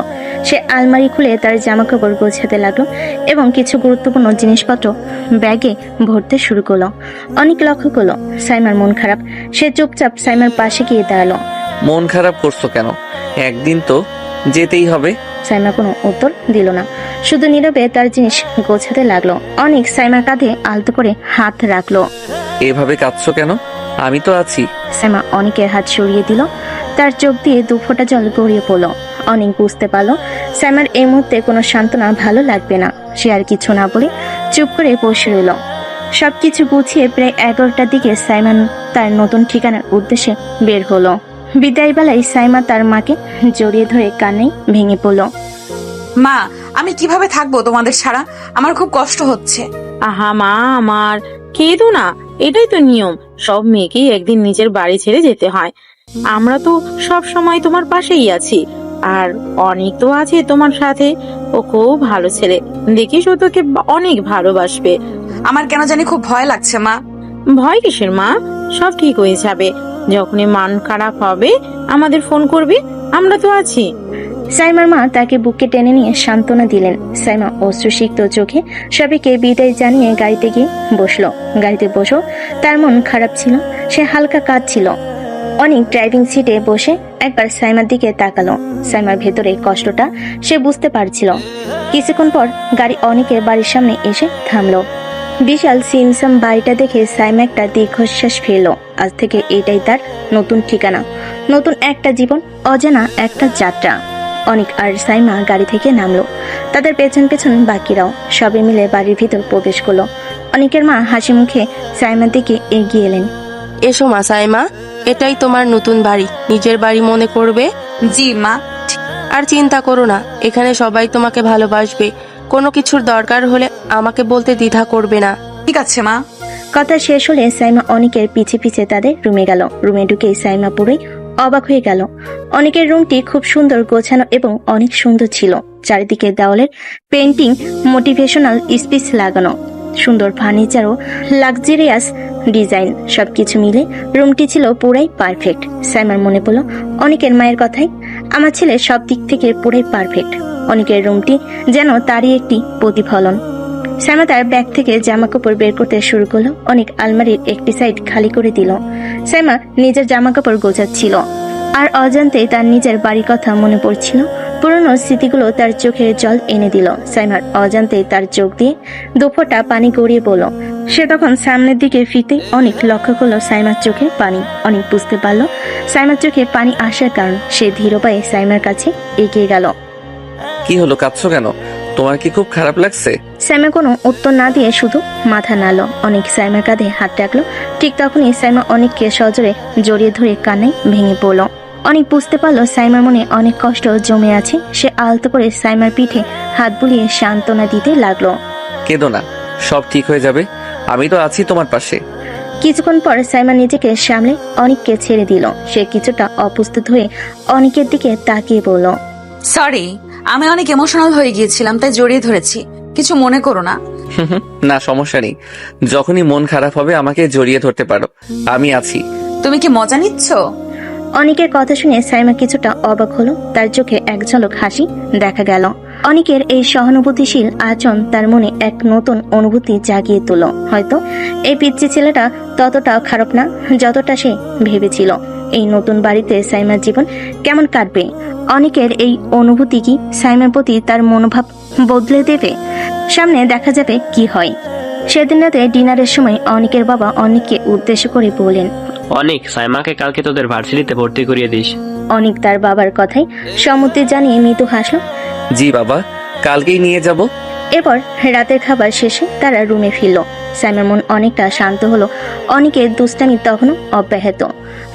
সে আলমারি খুলে তার জামা কাপড় গোছাতে লাগলো এবং কিছু গুরুত্বপূর্ণ জিনিসপত্র ব্যাগে ভরতে শুরু করলো। অনেক লক্ষ্য করলো সাইমার মন খারাপ। সে চুপচাপ সাইমার পাশে গিয়ে দাঁড়ালো। মন খারাপ করছো কেন? একদিন তো যেতেই হবে। সাইমা কোনো উত্তর দিল না, শুধু নীরবে তার জিনিস গোছাতে লাগলো। অনেক সাইমার কাঁধে আলতো করে হাত রাখলো। এভাবে কাঁদছো কেন? আমি তো আছি। সাইমা অনেকের হাত সরিয়ে দিল। তার চোখ দিয়ে 2 ফোঁটা জল গড়িয়ে পড়লো। অনেক বুঝতে পারলো সাইমার এই মুহূর্তে কোনো সান্ত্বনা ভালো লাগবে না। সে আর কিছু না বলে চুপ করে বসে রইল। সবকিছু গুছিয়ে প্রায় 11টার দিকে সাইমান তার নতুন ঠিকানার উদ্দেশ্যে বের হলো। বিদায় বেলায় সাইমা তার মাকে জড়িয়ে ধরে কান্নায় ভেঙে পড়ল। মা, আমি কিভাবে থাকবো তোমাদের ছাড়া? আমার খুব কষ্ট হচ্ছে। আহা মা আমার, কেঁদো না, এটাই তো নিয়ম। সব মেয়েকেই একদিন নিজের বাড়ি ছেড়ে যেতে হয়। আমরা তো সব সময় তোমার পাশেই আছি। আর অনেক তো আছে তোমার সাথে, ও খুব ভালো ছেলে, দেখিস ও তোকে অনেক ভালোবাসবে। আমার কেন জানি খুব ভয় লাগছে মা। ভয় কিসের মা? সব ঠিক হয়ে যাবে। যখনই মন খারাপ হবে আমাদের ফোন করবি, আমরা তো আছি। সাইমার মা তাকে বুকে টেনে নিয়ে সান্ত্বনা দিলেন। সাইমা অশ্রুসিক্ত চোখে সবাইকে বিদায় জানিয়ে গাড়িতে গিয়ে বসলো। গাড়িতে বসেও তার মন খারাপ ছিল, সে হালকা কাঁদছিল। অনেক ড্রাইভিং সিটে বসে একবার সাইমার দিকে তাকালো। সাইমার ভেতরে কষ্টটা সে বুঝতে পারছিল। কিছুক্ষণ পর গাড়ি অনেকের বাড়ির সামনে এসে থামলো। বিশাল সিমসাম বাড়িটা দেখে সাইমা একটা দীর্ঘশ্বাস ফেললো। আজ থেকে এটাই তার নতুন ঠিকানা, নতুন একটা জীবন, অজানা একটা যাত্রা। অনেক আর সাইমা গাড়ি থেকে নামলো। তাদের পেছন পেছন বাকিরাও সবে মিলে বাড়ির ভিতর প্রবেশ করলো। অনেকের মা হাসি মুখে সাইমার দিকে এগিয়ে এলেন। এসো মা সাইমা, এটাই তোমার নতুন বাড়ি, নিজের বাড়ি মনে করবে। জি মা। আর চিন্তা করো না, এখানে সবাই তোমাকে ভালোবাসবে। কোনো কিছুর দরকার হলে আমাকে বলতে দ্বিধা করবে না। ঠিক আছে মা। কথা শেষ হলে সাইমা অনেকের পিছে পিছে তাদের রুমে গেল। রুমে ঢুকে সাইমা পুরোই অবাক হয়ে গেল। অনেকের রুমটি খুব সুন্দর গোছানো এবং অনেক সুন্দর ছিল। চারিদিকে দেওয়ালের পেন্টিং, মোটিভেশনাল স্পিচ লাগানো, সুন্দর ফার্নিচার ও লাক্সারিয়াস ডিজাইন, সবকিছু মিলে রুমটি ছিল পুরাই পারফেক্ট। সাইমার মনে পড়ল অনেকের মায়ের কথাই, আমার ছেলে সব দিক থেকে পুরাই পারফেক্ট। অনেকের রুমটি যেন তারই একটি প্রতিফলন। সাইমা তার ব্যাগ থেকে জামা কাপড় বের করতে শুরু করলো। অনেক আলমারির একটি সাইড খালি করে দিল। সাইমা নিজের জামা কাপড় গোছাচ্ছিল আর অজান্তেই তার নিজের বাড়ির কথা মনে পড়ছিল। পুরনো স্মৃতিগুলো তার চোখের জল এনে দিল। সাইমার অজান্তেই তার চোখ দিয়ে 2 ফোঁটা পানি গড়িয়ে পড়ল। সে তখন সামনের দিকে ফিরতে অনেক লক্ষ্য করলো সাইমার চোখে পানি। অনেক বুঝতে পারলো সাইমার চোখে পানি আসার কারণ। সে ধীর পায়ে সাইমার কাছে এগিয়ে গেল। কি হলো, কাঁদছো কেন? তোমার কি খুব খারাপ লাগছে? সাইমা কোনো উত্তর না দিয়ে শুধু মাথা নাড়ল। অনেক সাইমার কাঁধে হাত রাখলো। ঠিক তখনই সাইমা অনেককে সজোরে জড়িয়ে ধরে কান্নায় ভেঙে পড়ল। অনেক বুঝতে পারলো সাইমার মনে অনেক কষ্ট জমে আছে। সে আলতো করে সাইমার পিঠে হাত বুলিয়ে সান্ত্বনা দিতে লাগলো। কেঁদো না, সব ঠিক হয়ে যাবে, আমি তো আছি তোমার পাশে। কিছুক্ষণ পর সাইমা নিজেকে সামলে অনেককে ছেড়ে দিল। সে কিছুটা অপ্রস্তুত হয়ে অনেকের দিকে তাকিয়ে বলল, সরি, আমি অনেক ইমোশনাল হয়ে গিয়েছিলাম, তাই জড়িয়ে ধরেছি, কিছু মনে করো না। না, সমস্যা নেই, যখনই মন খারাপ হবে আমাকে জড়িয়ে ধরতে পারো, আমি আছি। তুমি কি মজা নিচ্ছ? অনেকের কথা শুনে সাইমা কিছুটা অবাক হলো। তার চোখে এক ঝলক হাসি দেখা গেল। অনেকের এই সহানুভূতিশীল আচরণ তার মনে এক নতুন অনুভূতি জাগিয়ে তুলল। হয়তো এই পিচ্চি ছেলেটা ততটাও খারাপ না যতটা সে ভেবেছিল। এই নতুন বাড়িতে সাইমার জীবন কেমন কাটবে? অনেকের এই অনুভূতি কি সাইমার প্রতি তার মনোভাব বদলে দেবে? সামনে দেখা যাবে কি হয়। সেদিন রাতে ডিনারের সময় অনেকের বাবা অনেককে উদ্দেশ্য করে বলেন, অনেক, সাইমাকে কালকে তোদের ভার্সিটিতে ভর্তি করিয়ে দিস। অনেক তার বাবার কথাই সম্মতি জানিয়ে মৃদু হাসলো। জি বাবা, কালকেই নিয়ে যাব। এরপর রাতের খাবার শেষে তারা রুমে ফিরল। সাইমার মন অনেকটা শান্ত হলো। অনেকের দুষ্টামি তখনও অব্যাহত।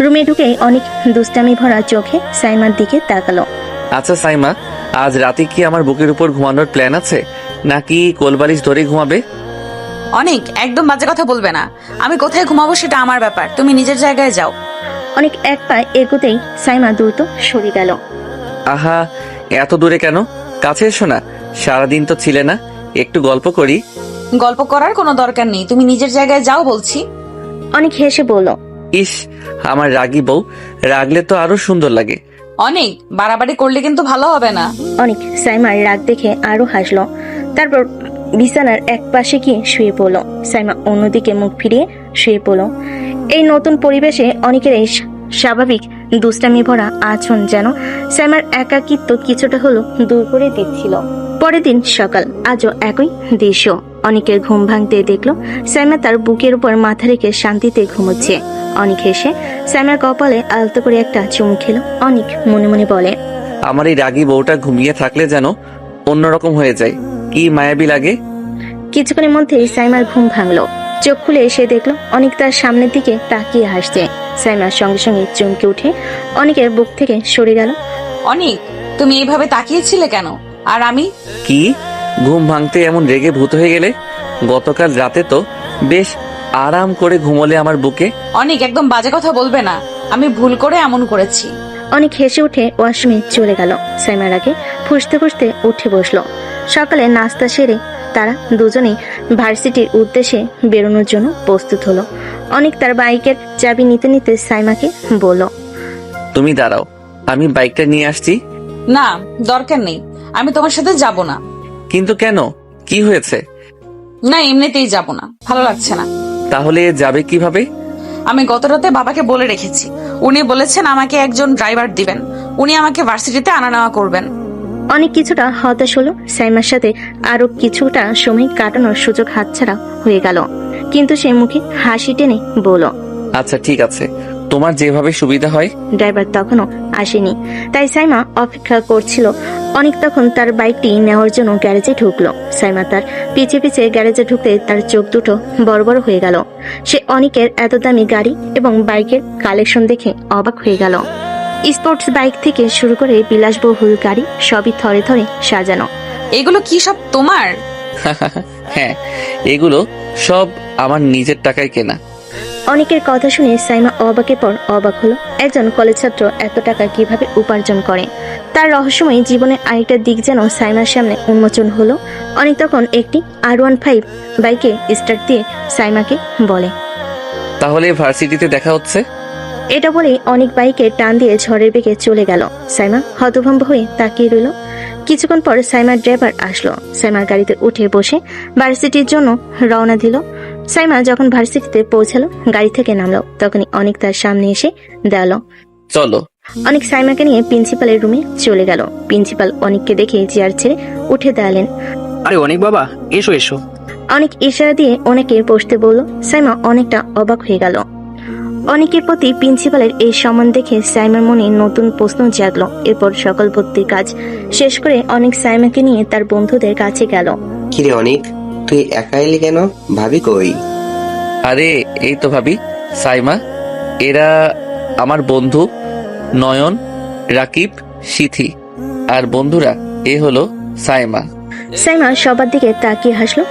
রুমে ঢুকেই অনেক দুষ্টামি ভরা চোখে সাইমার দিকে তাকালো। আচ্ছা সাইমা, আজ রাতে কি আমার বুকের উপর ঘুমানোর প্ল্যান আছে, নাকি কোলবালিশ ধরে ঘুমাবে? অনেক, একদম বাজে কথা বলবে না। আমি কোথায় ঘুমাবো সেটা আমার ব্যাপার, তুমি নিজের জায়গায় যাও। অনেক এক পা এগোতেই সাইমা দ্রুত সরে গেল। আহা, এত দূরে কেন? কাছে এসো না, সারাদিন তো ছিলে না, একটু গল্প করি। গল্প করার কোনো দরকার নেই, তুমি নিজের জায়গায় যাও বলছি। অনেক হেসে বলল, ইস, আমার রাগী বউ, রাগলে তো আরো সুন্দর লাগে। অনেক বাড়াবাড়ি করলে কিন্তু ভালো হবে না। অনেক সাইমার রাগ দেখে আরো হাসলো। তারপর বিছানার এক পাশে গিয়ে শুয়ে পড়লো। সাইমা অন্যদিকে মুখ ফিরিয়ে শুয়ে পড়লো। এই নতুন পরিবেশে অনেকের এই স্বাভাবিক দুষ্টামি ভরা আচরণ যেন সাইমার একাকিত্ব কিছুটা হলো দূর করে দিচ্ছিল। পরের দিন সকাল, আজও একই দৃশ্য। অনেকের ঘুম ভাঙতে দেখলো সাইমা তার বুকের উপর মাথা রেখে শান্তিতে ঘুমোচ্ছে। অনেক হেসে সাইমার কপালে আলতো করে একটা চুমু খেলো। অনেক মনে মনে বলে, আমার এই রাগী বউটা ঘুমিয়ে থাকলে যেন অন্যরকম হয়ে যায়, কি মায়াবী লাগে। কিছুক্ষণের মধ্যেই সাইমার ঘুম ভাঙলো। চোখ খুলে এসে দেখলো অনেক তার সামনের দিকে তাকিয়ে হাসছে। সাইমার সঙ্গে সঙ্গে চমকে উঠে অনেকের বুক থেকে সরে গেল। অনেক, তুমি এইভাবে তাকিয়েছিলে কেন? আর আমি? কি ঘুম ভাঙতে এমন রেগে ভূত হয়ে গেলে? গতকাল রাতে তো বেশ আরাম করে ঘুমোলে আমার বুকে। অনেক, একদম বাজে কথা বলবে না। আমি ভুল করে এমন করেছি। অনেক হেসে উঠে ওয়াশরুমে চলে গেল। সাইমার আগে ফুসতে ফুসতে উঠে বসলো। সকালে নাস্তা সেরে তারা দুজনেই ভার্সিটির উদ্দেশ্যে বেরোনোর জন্য প্রস্তুত হলো। অনেক তার বাইকের চাবি নিতে নিতে সাইমাকে বলল, তুমি দাঁড়াও, আমি বাইকটা নিয়ে আসছি। না, দরকার নেই, আমি তোমার সাথে যাব না। কিন্তু কেন, কি হয়েছে? না, এমনিতেই যাব না, ভালো লাগছে না। তাহলে যাবে কিভাবে? আমি গত রাতে বাবাকে বলে রেখেছি। উনি বলেছেন আমাকে একজন ড্রাইভার দিবেন। উনি আমাকে ভার্সিটিতে আনা নেওয়া করবেন। অনেক কিছুটা হতাশ হলো। সাইমার সাথে আরো কিছুটা সময় কাটানোর সুযোগ হাতছাড়া হয়ে গেল। কিন্তু সে মুখে হাসি টেনে বলল, আচ্ছা ঠিক আছে, তোমার যেভাবে সুবিধা হয়। ড্রাইভার তখনও আসেনি, তাই সাইমা অপেক্ষা করছিল। অনেক তখন তার বাইকটি নেওয়ার জন্য গ্যারেজে ঢুকলো। সাইমা তার পিছে পিছে গ্যারেজে ঢুকতে তার চোখ দুটো বড় বড় হয়ে গেল। সে অনেকের এত দামি গাড়ি এবং বাইকের কালেকশন দেখে অবাক হয়ে গেল। স্পোর্টস বাইক থেকে শুরু করে বিলাসবহুল গাড়ি সবই থরে থরে সাজানো। এগুলো কি সব তোমার? হ্যাঁ, এগুলো সব আমার নিজের টাকায় কেনা। অনেকের কথা শুনে সাইমা অবাকের পর অবাক হলো। একজন কলেজ ছাত্র এত টাকা কিভাবে উপার্জন করে? তার রহস্যময় জীবনের আরেকটা দিক যেন সাইমার সামনে উন্মোচন হলো। অনেক তখন একটি R15 বাইকে স্টার্ট দিয়ে সাইমাকে বলে, তাহলে ভার্সিটিতে দেখা হচ্ছে। এটা বলেই অনেক বাইকে টান দিয়ে ঝড়ের বেগে চলে গেল। সাইমা হতভম্ব হয়ে তাকিয়ে রইল। কিছুক্ষণ পর সাইমার ড্রাইভার আসলো। সাইমার গাড়িতে উঠে বসে ভার্সিটির জন্য রওনা দিল। সাইমা যখন ভার্সিটিতে পৌঁছালো, গাড়ি থেকে নামলো, তখনই অনেক তার সামনে এসে দাঁড়ালো। চলো। অনেক সাইমাকে নিয়ে প্রিন্সিপালের রুমে চলে গেল। প্রিন্সিপাল অনেককে দেখে চেয়ার ছেড়ে উঠে দাঁড়ালেন। আরে অনেক বাবা, এসো এসো। অনেক ইশারা দিয়ে অনেকে বসতে বলল। সাইমা অনেকটা অবাক হয়ে গেল। অনেকের প্রতি প্রিন্সিপালের এই সম্মান দেখে সাইমার মনে নতুন প্রশ্ন জাগলো। এরপর সকল ভর্তির কাজ শেষ করে অনেক সাইমাকে নিয়ে তার বন্ধুদের কাছে গেল। কিরে অনেক, তুই একা এলি কেন? ভাবি কই? আরে এই তো ভাবি, সাইমা, এরা আমার বন্ধু নয়ন, রাকিব, সিথি। আর বন্ধুরা এ হলো সাইমা। সাইমা সবার দিকে তাকিয়ে হাসলো।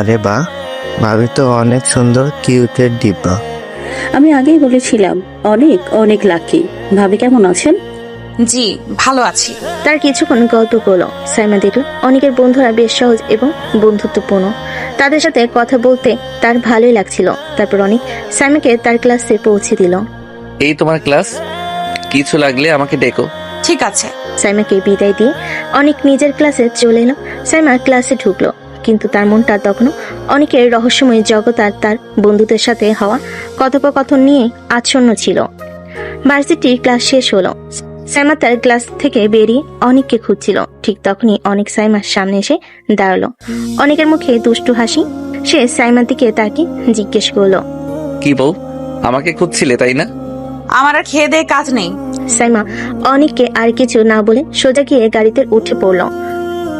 আরে বাহ, ভাবি তো অনেক সুন্দর, কিউটের ডিব্বা। আমি আগেই বলেছিলাম অনেক অনেক লাকি। ভাবি কেমন আছেন? জি, ভালো আছি। তার কিছুক্ষণ গল্প করলো। সাইমা দেখলো অনেকের বন্ধুরা বেশ সহজ এবং বন্ধুত্বপূর্ণ। তাদের সাথে কথা বলতে তার ভালোই লাগছিল। তারপর অনেক সাইমাকে তার ক্লাসে পৌঁছে দিল। এই তোমার ক্লাস, কিছু লাগলে আমাকে ডেকো। ঠিক আছে। সাইমাকে বিদায় দিয়ে অনেক নিজের ক্লাসে চলে এলো। সাইমা ক্লাসে ঢুকলো, কিন্তু তার মনটা তখনও অনেকের রহস্যময় জগৎ আর তার বন্ধুদের সাথে হওয়া কথোপকথন নিয়ে আচ্ছন্ন ছিল। ভার্সিটির ক্লাস শেষ হলো। সাইমা তার ক্লাস থেকে বেরিয়ে অনেককে খুঁজছিল। ঠিক তখনই অনেক সাইমার সামনে এসে দাঁড়ালো। অনেকের মুখে দুষ্টু হাসি। সে সাইমার দিকে তাকিয়ে জিজ্ঞেস করলো, কি বউ, আমাকে খুঁজছিলে তাই না? আমার আর খেয়ে দেয়ে কাজ নেই। সাইমা অনেককে আর কিছু না বলে সোজা গিয়ে গাড়িতে উঠে পড়লো।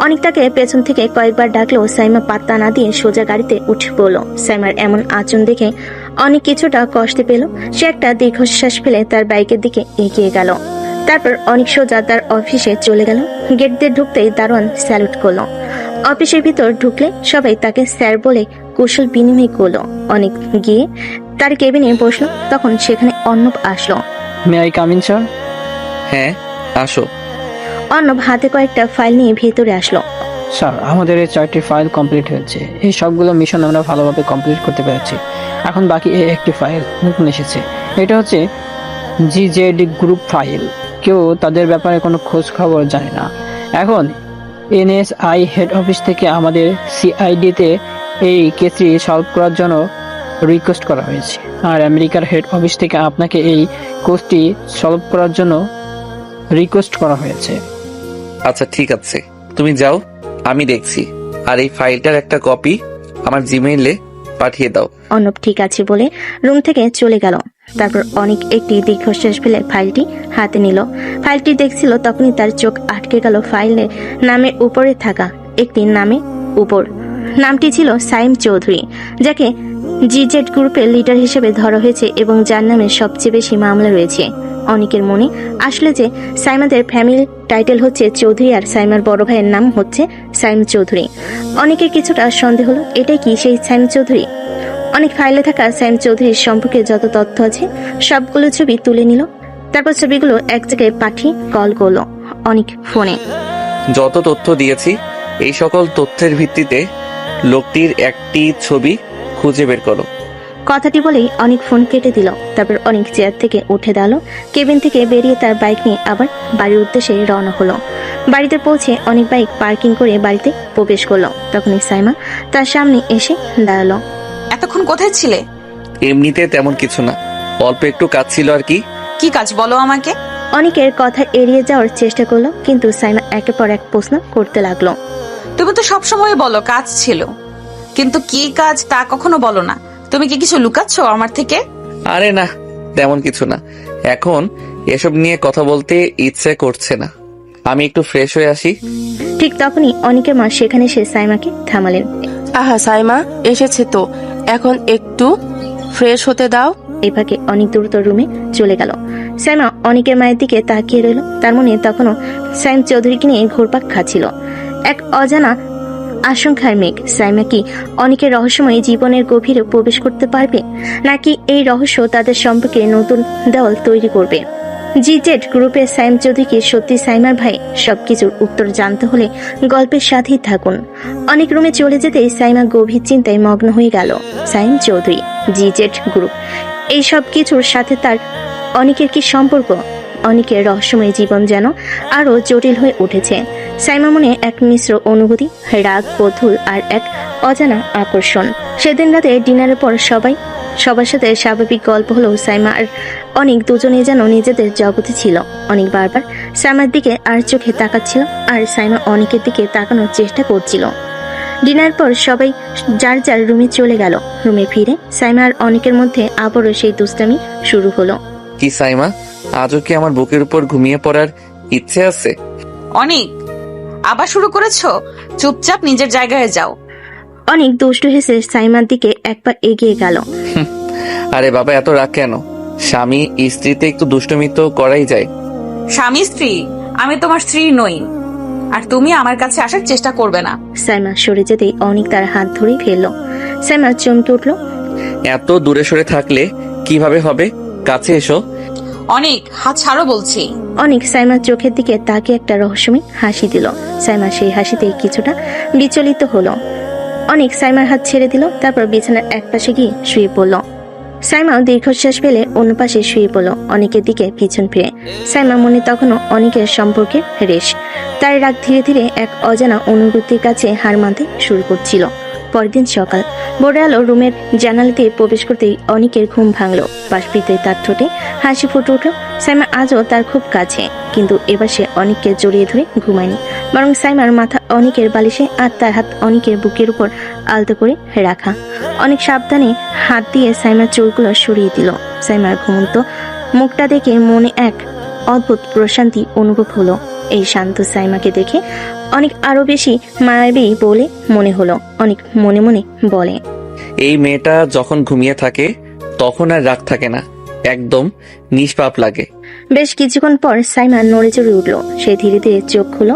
অনেক তাকে পেছন থেকে কয়েকবার ডাকলো। সাইমা পাত্তা না দিয়ে সোজা গাড়িতে উঠে পড়লো। সাইমার এমন আচরণ দেখে অনেক কিছুটা কষ্ট পেল। সে একটা দীর্ঘশ্বাস ফেলে তার বাইকের দিকে এগিয়ে গেল। তারপর অনেক সোজা তার অফিসে চলে গেল। গেট দিয়ে ঢুকতেই দারোয়ান স্যালুট করলো। অফিসের ভিতর ঢুকলে সবাই তাকে স্যার বলে কুশল বিনিময় করলো। অনেক গিয়ে তার কেবিনে বসলো। তখন সেখানে অর্ণব আসলো। May I come in sir? হ্যাঁ, আসো। অর্ণব হাতে কয়েকটা ফাইল নিয়ে ভেতরে আসলো। স্যার, আমাদের এই 4টি ফাইল কমপ্লিট হয়েছে। এই সবগুলো মিশন আমরা ভালোভাবে কমপ্লিট করতে পেরেছি। এখন বাকি একটি ফাইল নতুন এসেছে। এটা হচ্ছে GZ গ্রুপ ফাইল। কেউ তাদের ব্যাপারে কোনো খোঁজ খবর জানে না। এখন এনএসআই হেড অফিস থেকে আমাদের সিআইডিতে এই কেসটি সলভ করার জন্য রিকোয়েস্ট করা হয়েছে, আর আমেরিকার হেড অফিস থেকে আপনাকে এই কেসটি সলভ করার জন্য রিকোয়েস্ট করা হয়েছে। আচ্ছা ঠিক আছে, তুমি যাও, আমি দেখছি। আর এই ফাইলটার একটা কপি আমার জিমেইলে পাঠিয়ে দাও। অর্ণব ঠিক আছে বলে রুম থেকে চলে গেল। তারপর অনেক একটি দীর্ঘশ্বাস ফেলে ফাইলটি হাতে নিল। ফাইলটি দেখছিল, তখনই তার চোখ আটকে গেল ফাইলের নামের উপরে থাকা একটি নামে উপর। নামটি ছিল সাইম চৌধুরী, যাকে জিজেড গ্রুপের লিডার হিসেবে ধরা হয়েছে এবং যার নামে সবচেয়ে বেশি মামলা রয়েছে। অনেকের মনে আসলে যে সাইমাদের ফ্যামিলি টাইটেল হচ্ছে চৌধুরী আর সাইমার বড় ভাইয়ের নাম হচ্ছে সাইম চৌধুরী। অনেকের কিছুটা সন্দেহ হলো, এটাই কি সেই সাইম চৌধুরী? অনেক ফাইলে থাকা সাইম চৌধুরীর সম্পর্কে যত তথ্য আছে সবগুলো ছবি তুলে নিল। তারপর ছবিগুলো এক জায়গায় পাঠিয়ে কল করলো অনেক ফোনে। যত তথ্য দিয়েছি এই সকল তথ্যের ভিত্তিতে লোকটির একটি ছবি খুঁজে বের করো। কথাটি বলেই অনেক ফোন কেটে দিল। তারপর অনেক চেয়ার থেকে উঠে দাঁড়ালো, কেবিন থেকে বেরিয়ে তার বাইক নিয়ে আবার বাড়ির উদ্দেশ্যে রওনা হলো। বাড়িতে পৌঁছে অনেক বাইক পার্কিং করে বাড়িতে প্রবেশ করলো। তখনই সাইমা তার সামনে এসে দাঁড়ালো। এতক্ষণ কোথায় ছিলে? এমনিতে তেমন কিছু না, অল্প একটু কাজ ছিল আর কি। কি কাজ বলো আমাকে? অনেকের কথা এড়িয়ে যাওয়ার চেষ্টা করলো, কিন্তু সাইমা একের পর এক প্রশ্ন করতে লাগলো। তুমি তো সবসময় বলো কাজ ছিল, কিন্তু কি কাজ তা কখনো বলো না। তুমি কি কিছু লুকাচ্ছ আমার থেকে? আরে না, তেমন কিছু না। এখন এসব নিয়ে কথা বলতে ইচ্ছে করছে না, আমি একটু ফ্রেশ হয়ে আসি। ঠিক তখনই অনেকের মা সেখানে এসে সাইমাকে থামালেন। আহা সাইমা এসেছে তো, এখন একটু ফ্রেশ হতে দাও। এভাবে অনেক দ্রুত রুমে চলে গেল। সাইমা অনেকের মায়ের দিকে তাকিয়ে রইল। তার মনে তখনও সাইম চৌধুরীকে নিয়ে ঘুরপাক খাচ্ছিল। এক অজানা আশঙ্কার মেঘ। সাইমা কি অনেকের রহস্যময় জীবনের গভীরে প্রবেশ করতে পারবে, নাকি এই রহস্য তাদের সম্পর্কে নতুন দেওয়াল তৈরি করবে? জিজেড গ্রুপের সাইম চৌধুরী কি সত্যি সাইমার ভাই? সবকিছুর উত্তর জানতে হলে গল্পের সাথেই থাকুন। অনেক রুমে চলে যেতেই সাইমা গভীর চিন্তায় মগ্ন হয়ে গেল। সাইম চৌধুরী, জিজেড গ্রুপ, এই সব কিছুর সাথে তার অনেকের কি সম্পর্ক? অনেকের রহস্যময় জীবন যেন আরো জটিল হয়ে উঠেছে। সাইমা মনে এক মিশ্র অনুভূতি, রাগ, কৌতূহল আর এক অজানা আকর্ষণ। সেদিন রাতে ডিনারের পর সবার সাথে স্বাভাবিক গল্প হলেও সাইমা আর অনেক দুজনে যেন নিজেদের জগতে ছিল। অনেক বারবার সাইমার দিকে আর চোখে তাকাচ্ছিল, আর সাইমা অনেকের দিকে তাকানোর চেষ্টা করছিল। ডিনার পর সবাই যার যার রুমে চলে গেল। রুমে ফিরে সাইমা আর অনেকের মধ্যে আবারও সেই দুষ্টামি শুরু হলো। কি সাইমা, আজও কি আমার বুকের উপর ঘুমিয়ে পড়ার ইচ্ছে আছে? অনেক আবার শুরু করেছো? চুপচাপ নিজের জায়গায় যাও। অনেক দুষ্টু হেসে সাইমার দিকে একবার এগিয়ে গেল। আরে বাবা, এত রাগ কেন? স্বামী স্ত্রীতে একটু দুষ্টুমি তো করাই যায়। স্বামী স্ত্রী? আমি তোমার স্ত্রী নই, আর তুমি আমার কাছে আসার চেষ্টা করবে না। সাইমা সরে যেতেই অনেক তার হাত ধরে ফেললো। সাইমা চমকে উঠল। এত দূরে সরে থাকলে কিভাবে হবে? কাছে এসো। অনেক, হাত ছাড়ো বলছি। অনেক সাইমার চোখের দিকে তাকে একটা রহস্যময় হাসি দিল। সাইমা সেই হাসিতে কিছুটা বিচলিত হলো। অনেক সাইমার হাত ছেড়ে দিল, তারপর বিছানার এক পাশে গিয়ে শুয়ে পড়ল। সাইমাও দীর্ঘশ্বাস ফেলে অন্য পাশে শুয়ে পড়ল, অনেকের দিকে পিছন ফিরে। সাইমা মনে তখনও অনেকের সম্পর্কে রেশ। তার রাগ ধীরে ধীরে এক অজানা অনুভূতির কাছে হার মানতে শুরু করছিল। পরদিন সকাল, ভোরে আলো রুমের জানালাতে প্রবেশ করতেই অনেকের ঘুম ভাঙলো। বাষ্পিতে তার ঠোঁটে হাসি ফুটে উঠল। সাইমা আজও তার খুব কাছে, কিন্তু এবার সে অনেককে জড়িয়ে ধরে ঘুমায়নি, বরং সাইমার মাথা অনেকের বালিশে আর তার হাত অনেকের বুকের উপর আলতো করে রাখা। অনেক সাবধানে হাত দিয়ে সাইমার চুলগুলো সরিয়ে দিল। সাইমার ঘুমন্ত মুখটা দেখে মনে এক অদ্ভুত প্রশান্তি অনুভব হলো। এই শান্ত সাইমাকে দেখে অনেক আরো বেশি মায়াবী বলে মনে হলো। অনেক মনে মনে বলে, এই মেয়েটা যখন ঘুমিয়ে থাকে তখন আর রাগ থাকে না, একদম নিষ্পাপ লাগে। বেশ কিছুক্ষণ পর সাইমা নড়ে চড়ে উঠলো। সে ধীরে ধীরে চোখ খুলো।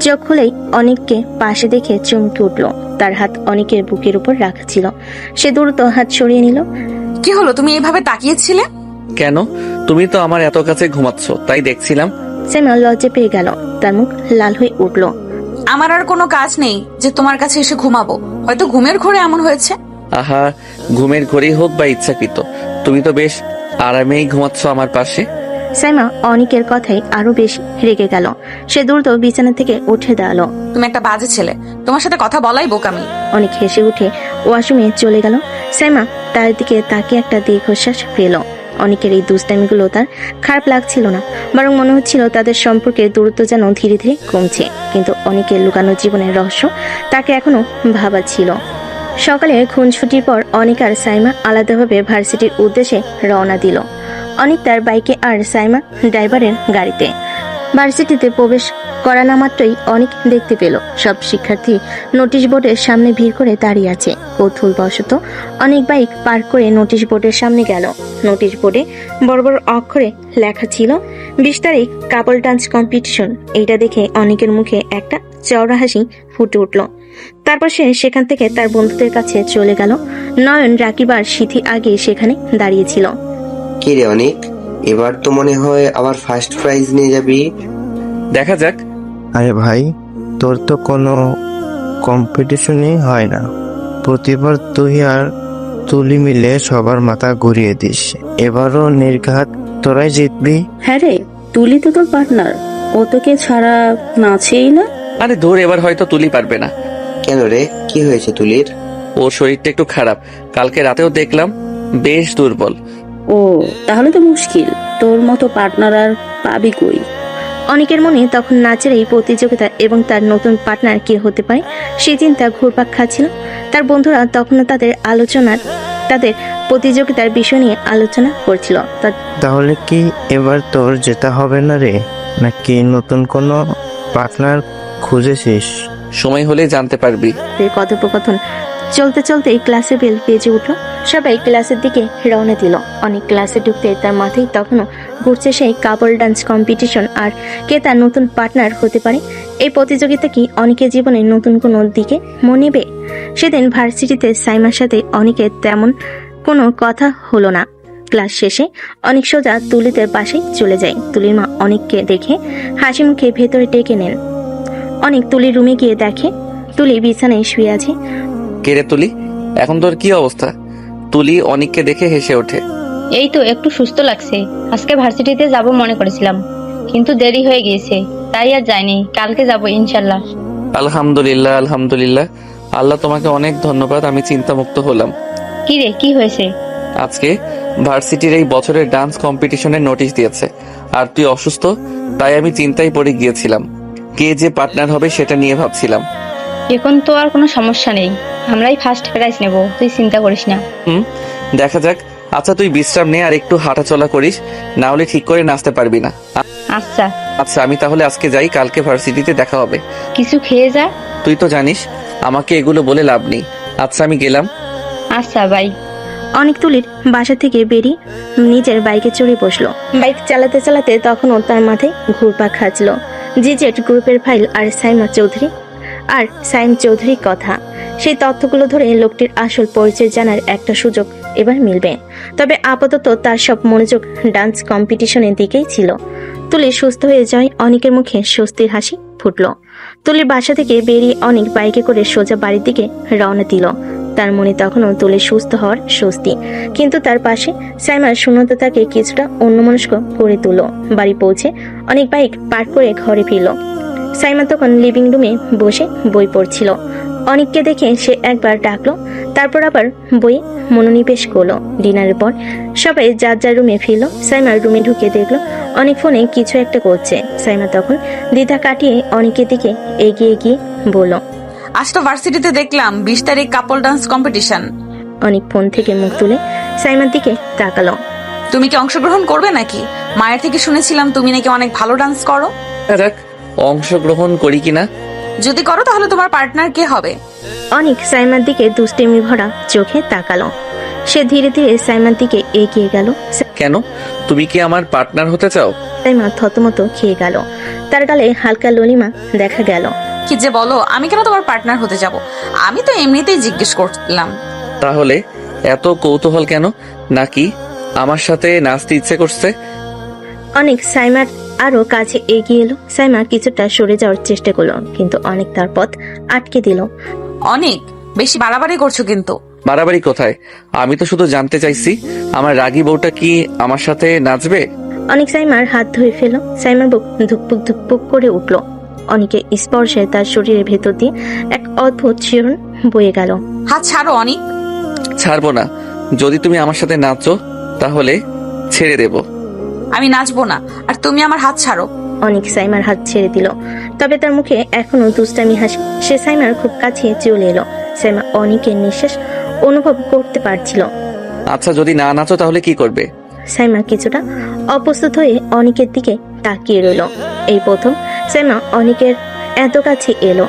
চোখ খুলেই অনেককে পাশে দেখে চমকে উঠলো। তার হাত অনেকের বুকের উপর রাখা ছিল। সে দ্রুত হাত সরিয়ে নিল। কি হলো, তুমি এভাবে তাকিয়েছিলে কেন? তুমি তো আমার এত কাছে ঘুমাচ্ছ, তাই দেখছিলাম। সাইমা লজ্জা পেয়ে গেল। তার মুখ লাল হয়ে উঠলো। আমার আর কোনো কাজ নেই যে তোমার কাছে এসে ঘুমাবো, হয়তো ঘুমের ঘোরে এমন হয়েছে। আহা, ঘুমের ঘরেই হোক বা ইচ্ছাকৃত, তুমি তো বেশ আরামেই ঘুমাচ্ছ আমার পাশে। সাইমা অনিকের কথাই আরো বেশি রেগে গেল। সে দ্রুত বিছানা থেকে উঠে দাঁড়ালো। তুমি একটা বাজে ছেলে, তোমার সাথে কথা বলাই বোকামি। অনেক হেসে উঠে ওয়াশরুমে চলে গেল। সাইমা তার দিকে তাকিয়ে একটা দীর্ঘশ্বাস পেল। অনেকের এই দুষ্টামিগুলো তার খারাপ লাগছিল না, বরং মনে হচ্ছিল তাদের সম্পর্কের দূরত্ব যেন ধীরে ধীরে কমছে। কিন্তু অনেকের লুকানো জীবনের রহস্য তাকে এখনো ভাবাচ্ছিল। সকালে খুনছুটির পর অনিক আর সাইমা আলাদাভাবে ভার্সিটির উদ্দেশ্যে রওনা দিল। অনিক তার বাইকে আর সাইমা ড্রাইভারের গাড়িতে। ভার্সিটিতে প্রবেশ করা না মাত্রই অনেক দেখতে পেল সব শিক্ষার্থী নোটিশ বোর্ডের সামনে ভিড় করে দাঁড়িয়ে আছে। কৌতূহলবশত অনেক বাইক পার্ক করে নোটিশ বোর্ডের সামনে গেল। নোটিশ বোর্ডে বড় বড় অক্ষরে লেখা ছিল 20 তারিখ কাপল ডান্স কম্পিটিশন। এইটা দেখে অনেকের মুখে একটা চওড়া হাসি ফুটে উঠল। তারপর সে সেখান থেকে তার বন্ধুদের কাছে চলে গেল। নয়ন, রাকিব আর সিথি আগে সেখানে দাঁড়িয়েছিল। কি রে অনেক, এবার তো মনে হয় আবার ফার্স্ট প্রাইজ নিয়ে যাবি। দেখা যাক। আরে ভাই, তোর তো কোনো কম্পিটিশনই হয় না। প্রতিবার তুই আর তুলি মিলে সবার মাথা ঘুরিয়ে দিস। এবারও নির্ঘাত তোরাই জিতবি। হ্যাঁ রে, তুলি তো তোর পার্টনার, ও তোকে ছাড়া নাচেই না। আরে ধর, এবার হয়তো তুলি পারবে না। কেন রে, কি হয়েছে তুলির? ওর শরীরটা একটু খারাপ, কালকে রাতেও দেখলাম বেশ দুর্বল। ও তাহলে তো মুশকিল, তোর মতো পার্টনার আর পাবি কই। অনেকের মনে তখন নাচের এই প্রতিযোগিতা এবং তার নতুন পার্টনার কে হতে পারে সেই চিন্তা ঘুরপাক খাচ্ছিল। তার বন্ধুরা তখনও তাদের প্রতিযোগিতার বিষয় নিয়ে আলোচনা করছিল। তাহলে কি এবার তোর যেতে হবে না রে, নাকি নতুন কোনো পার্টনার খুঁজেছিস? সময় হলে জানতে পারবি। তাদের কথোপকথন চলতে চলতে ক্লাসে বেল বেজে উঠল। সবাই ক্লাসের দিকে রওনা দিল। অনেক ক্লাসে ঢুকতে তার মাথায় তখনও ঘুরছে সেই কাপল ডান্স কম্পিটিশন আর কে তার নতুন পার্টনার হতে পারে। এই প্রতিযোগিতা কি অনেকের জীবনে নতুন কোনো দিকে মনে নেবে? সেদিন ভার্সিটিতে সাইমার সাথে অনেকের তেমন কোনো কথা হলো না। ক্লাস শেষে অনেক সোজা তুলিদের পাশে চলে যায়। তুলির মা অনেককে দেখে হাসি মুখে ভেতরে ডেকে নেন। অনেক তুলির রুমে গিয়ে দেখে তুলি বিছানায় শুয়ে আছে। কে রে তুলি, এখন তোর কি অবস্থা? তুলি অনিককে দেখে হেসে ওঠে। এই তো একটু সুস্থ লাগছে। আজকে ভার্সিটিতে যাব মনে করেছিলাম, কিন্তু দেরি হয়ে গিয়েছে, তাই আর যাইনি। কালকে যাব ইনশাল্লাহ। আলহামদুলিল্লাহ, আলহামদুলিল্লাহ। আল্লাহ তোমাকে অনেক ধন্যবাদ, আমি চিন্তামুক্ত হলাম। কি রে, কি হয়েছে? আজকে ভার্সিটির এই বছরের ডান্স কম্পিটিশনের নোটিশ দিয়েছে, আর তুই অসুস্থ, তাই আমি চিন্তায় পড়ে গিয়েছিলাম। কে যে পার্টনার হবে সেটা নিয়ে ভাবছিলাম। এখন তো আর কোনো সমস্যা নেই, আমরাই ফার্স্ট প্রাইজ নেব, তুই চিন্তা করিস না। দেখা যাক। আচ্ছা তুই বিশ্রাম নে আর একটু হাঁটাচলা করিস, না হলে ঠিক করে নাচতে পারবি না। আচ্ছা আচ্ছা, আমি তাহলে আজকে যাই, কালকে ভার্সিটিতে দেখা হবে। কিছু খেয়ে যা। তুই তো জানিস আমাকে এগুলো বলে লাভ নেই। আচ্ছা আমি গেলাম। আচ্ছা বাই। অনেক তুলির বাসা থেকে বেরিয়ে নিজের বাইকে চড়ে বসলো। বাইক চালাতে চালাতে তখনও তার মাথায় ঘুরপাক খাচ্ছিল জিজেট গ্রুপের ফাইল আর সাইম চৌধুরীর কথা। সেই তথ্যগুলো ধরে লোকটির আসল পরিচয় জানার একটা সুযোগ এবার মিলবে। তবে আপাতত তার সব মনোযোগ ডান্স কম্পিটিশনের দিকেই ছিল। তুলি সুস্থ হয়ে যায়, অনেকের মুখে স্বস্তির হাসি ফুটলো। তুলির বাসা থেকে বেরিয়ে অনেক বাইকে করে সোজা বাড়ির দিকে রওনা দিল। তার মনে তখনও তুলির সুস্থ হওয়ার স্বস্তি, কিন্তু তার পাশে সাইমার শূন্যতা তাকে কিছুটা অন্যমনস্ক করে তুলল। বাড়ি পৌঁছে অনেক বাইক পার্ক করে ঘরে ফিরল। সাইমা তখন লিভিং রুমে বসে বই পড়ছিল। অনেককে দেখে সে একবার ডাকলো, তারপর আবার বইয়ে মনোনিবেশ করলো। ডিনারের পর সবাই যার যার রুমে ফিরল। সাইমার রুমে ঢুকে দেখলো অনেক ফোনে কিছু একটা করছে। সাইমা তখন দ্বিধা কাটিয়ে অনেকের দিকে এগিয়ে গিয়ে বলল, আজ তো ভার্সিটিতে দেখলাম 20 তারিখ কাপল ডান্স কম্পিটিশন। অনেক ফোন থেকে মুখ তুলে সাইমার দিকে তাকালো। তুমি কি অংশগ্রহণ করবে নাকি? মায়ের থেকে শুনেছিলাম তুমি নাকি অনেক ভালো ডান্স করো। যাক, অংশগ্রহণ করি কিনা। যদি করো তাহলে তোমার পার্টনার কে হবে? অনেক সাইমার দিকে দুষ্টেমি ভরা চোখে তাকালো। সে ধীরে ধীরে সাইমার দিকে এগিয়ে গেল। কেন, তুমি কি আমার পার্টনার হতে চাও? সাইমা থতমত খেয়ে গেল। তার গালে হালকা ললিমা দেখা গেল। কি যে বলো, আমি কেন তোমার পার্টনার হতে যাব? আমি তো এমনিতেই জিজ্ঞেস করলাম। তাহলে এত কৌতূহল কেন? নাকি আমার সাথে নাচতে ইচ্ছে করছে? অনেক সাইমার আরো কাছে এগিয়ে এলো। সাইমা কিছুটা সরে যাওয়ার চেষ্টা করলো, কিন্তু অনেক তার পথ আটকে দিল। অনেক বেশি বাড়াবাড়ি করছো কিন্তু। বাড়াবাড়ি কোথায়? আমি তো শুধু জানতে চাইছি আমার রাগী বউটা কি আমার সাথে নাচবে। অনেক সাইমার হাত ধরে ফেলল। সাইমার বুক ধুকপুক ধুকপুক করে উঠল। অনেকের স্পর্শে তার শরীরের ভেতর দিয়ে এক অদ্ভুত শিহরণ বয়ে গেল। হাত ছাড়ো অনিক। ছাড়বো না। যদি তুমি আমার সাথে নাচো তাহলে ছেড়ে দেব। আমি নাচবো না, আর তুমি আমার হাত ছাড়ো। অনেক সাইমার হাত ছেড়ে দিল, তবে তার মুখে এখনো দুষ্টামি হাসি। সে সাইমার খুব কাছে চলে এলো। সাইমা অনেকের নিঃশ্বাস অনুভব করতে পারছিল। আচ্ছা, যদি না নাচো তাহলে কি করবে? সাইমা কিছুটা অপ্রস্তুত হয়ে অনেকের দিকে তাকিয়ে রইল। এই প্রথম সাইমা অনেকের এত কাছে এলো,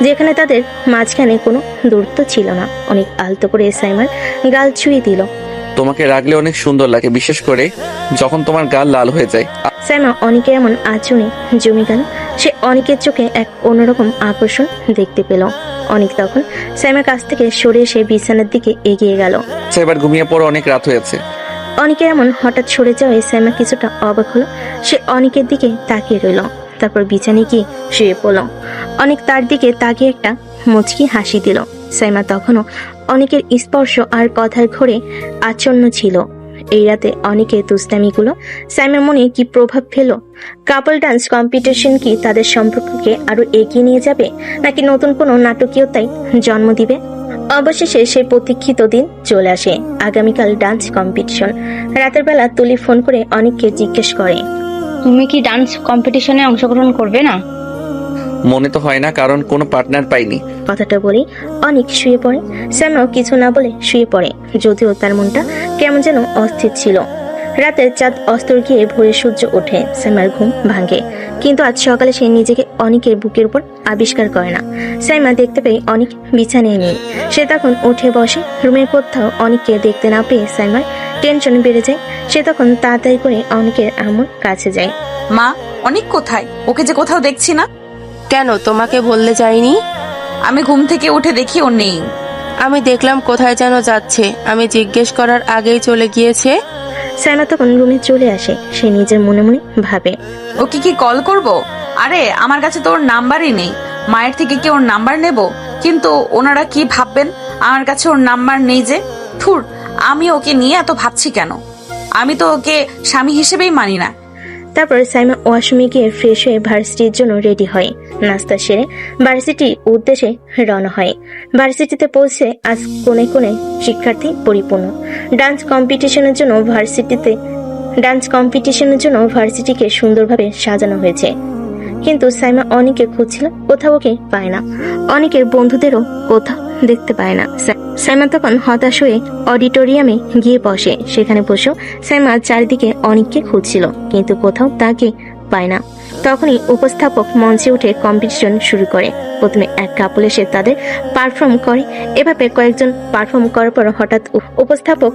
যেখানে তাদের মাঝখানে কোনো দূরত্ব ছিল না। অনেক আলতো করে সাইমার গাল ছুঁয়ে দিল। তোমাকে রাগলে অনেক সুন্দর লাগে, বিশেষ করে যখন তোমার গাল লাল হয়ে যায়। সাইমা অনেকের এমন আচরণে জমে গেল। সে অনেকের চোখে এক অন্যরকম আকর্ষণ দেখতে পেল। অনেক তখন সাইমার কাছ থেকে সরে এসে বিছানার দিকে এগিয়ে গেল। এবার ঘুমিয়ে পড়ো, অনেক রাত হয়েছে। অনেকের এমন হঠাৎ সরে যাওয়ায় সাইমা কিছুটা অবাক হলো। সে অনেকের দিকে তাকিয়ে রইল, তারপর বিছানায় গিয়ে শুয়ে পড়ল। অনেক তার দিকে তাকিয়ে একটা মুচকি হাসি দিল। সাইমা তখনও অনেকের স্পর্শ আর কথার ঘোরে আচ্ছন্ন ছিল। এই রাতে অনেকের দুষ্টামিগুলো সাইমার মনে কি প্রভাব ফেলো? কাপল ডান্স কম্পিটিশন কি তাদের সম্পর্ককে আরো এগিয়ে নিয়ে যাবে, নাকি নতুন কোনো নাটকীয়তায় জন্ম দিবে? অবশেষে সেই প্রতীক্ষিত দিন চলে আসে। আগামীকাল ডান্স কম্পিটিশন। রাতের বেলা তুলি ফোন করে অনেককে জিজ্ঞেস করে, তুমি কি ডান্স কম্পিটিশনে অংশগ্রহণ করবে না? মনে তো হয় না, কারণ কোনো পার্টনার পাইনি। কথাটা বলি অনেক শুয়ে পড়ে। স্যামও কিছু না বলে শুয়ে পড়ে, যদিও তার মনটা কেমন যেন অস্থির ছিল। রাতের চাঁদ অস্তর গিয়ে ভোরে সূর্য ওঠে। সাইমার ঘুম ভাঙে, কিন্তু আজ সকালে সে নিজেকে অনেকের বুকের উপর আবিষ্কার করে না। সাইমা দেখতে পেয়ে অনেক বিছানায় নেই। সে তখন উঠে বসে। রুমের কোথাও অনেককে দেখতে না পেয়ে সাইমার টেনশন বেড়ে যায়। সে তখন তাড়াতাড়ি করে অনেকের আম্মুর কাছে যায়। মা, অনেক কোথায়? ওকে যে কোথাও দেখছি না। কেন, তোমাকে বললে যায়নি? আমি ঘুম থেকে উঠে দেখি ও নেই। আমি দেখলাম কোথায় যেন যাচ্ছে, আমি জিজ্ঞেস করার আগেই চলে গিয়েছে। সাইমা তখন রুমে চলে আসে। সে নিজের মনে মনে ভাবে, ওকে কি কল করব? আরে আমার কাছে তো ওর নাম্বারই নেই। মায়ের থেকে কি ওর নাম্বার নেব? কিন্তু ওনারা কি ভাববেন আমার কাছে ওর নাম্বার নেই যে। থুর, আমি ওকে নিয়ে এত ভাবছি কেন? আমি তো ওকে স্বামী হিসেবেই মানি না। তারপর সাইমা ওয়াশরুমে গিয়ে ফ্রেশ হয়ে ভার্সিটির জন্য রেডি হয়। নাস্তা সেরে ভার্সিটির উদ্দেশ্যে রওনা হয়। ভার্সিটিতে পৌঁছে আজ কোণে কোণে শিক্ষার্থী পরিপূর্ণ। ডান্স কম্পিটিশনের জন্য ভার্সিটিকে সুন্দরভাবে সাজানো হয়েছে। কিন্তু সাইমা অনেকে খুঁজছিল, কোথাও ওকে পায় না। অনেকের বন্ধুদেরও কোথাও দেখতে পায় না। সাইমা তখন হতাশ হয়ে অডিটোরিয়ামে গিয়ে বসে। সেখানে বসেও সাইমা চারিদিকে অনেককে খুঁজছিল, কিন্তু কোথাও তাকে পায় না। তখনই উপস্থাপক মঞ্চে উঠে কম্পিটিশন শুরু করে। প্রথমে এক কাপল এসে তাদের পারফর্ম করে। এভাবে কয়েকজন পারফর্ম করার পর হঠাৎ উপস্থাপক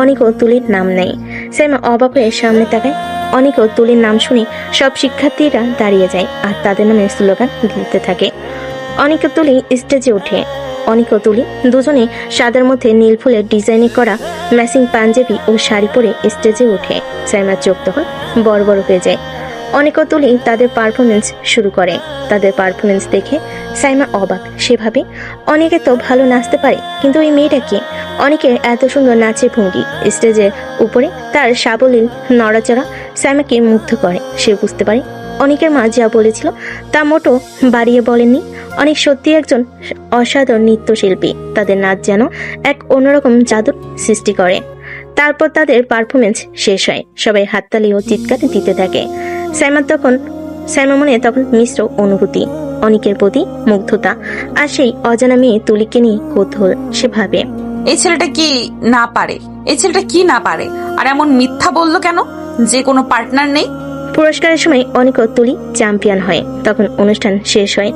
অনেকও তুলির নাম নেয়। সাইমা অবাক হয়ে সামনে তাকায়। অনেকও তুলির নাম শুনে সব শিক্ষার্থীরা দাঁড়িয়ে যায় আর তাদের নামে স্লোগান দিতে থাকে। অনেকে তুলি স্টেজে ওঠে। অনেকও তুলি দুজনে সাদার মধ্যে নীল ফুলের ডিজাইনে করা ম্যাচিং পাঞ্জাবি ও শাড়ি পরে স্টেজে ওঠে। সাইমার চোখ তখন বড় বড় হয়ে যায়। অনেকও তুলি তাদের পারফরমেন্স শুরু করে। তাদের পারফরমেন্স দেখে সাইমা অবাক। সেভাবে অনেকে তো ভালো নাচতে পারে, কিন্তু এই মেয়েটা কি? অনেকের এত সুন্দর নাচের ভঙ্গি, স্টেজের উপরে তার সাবলীল নড়াচড়া সাইমাকে মুগ্ধ করে। সে বুঝতে পারে অনেকের মা যা বলেছিল তা মোটো বাড়িয়ে বলেননি। অনেক সত্যি একজন অসাধারণ নৃত্যশিল্পী। তাদের নাচ যেন এক অন্যরকম জাদুর সৃষ্টি করে। তারপর তাদের পারফরমেন্স শেষ হয়। সবাই হাততালি ও চিৎকার দিতে থাকে। সাইমা মনে তখন মিশ্র অনুভূতি, অনেকের প্রতি মুগ্ধতা আর সেই অজানা মেয়ে তুলিকে নিয়ে কৌতূহল। সে ভাবে, এই ছেলেটা কি না পারে? আর এমন মিথ্যা বললো কেন যে কোনো পার্টনার নেই? পুরস্কারের সময় অনেকও তুলি চ্যাম্পিয়ন হয়। তখন অনুষ্ঠান শেষ হয়।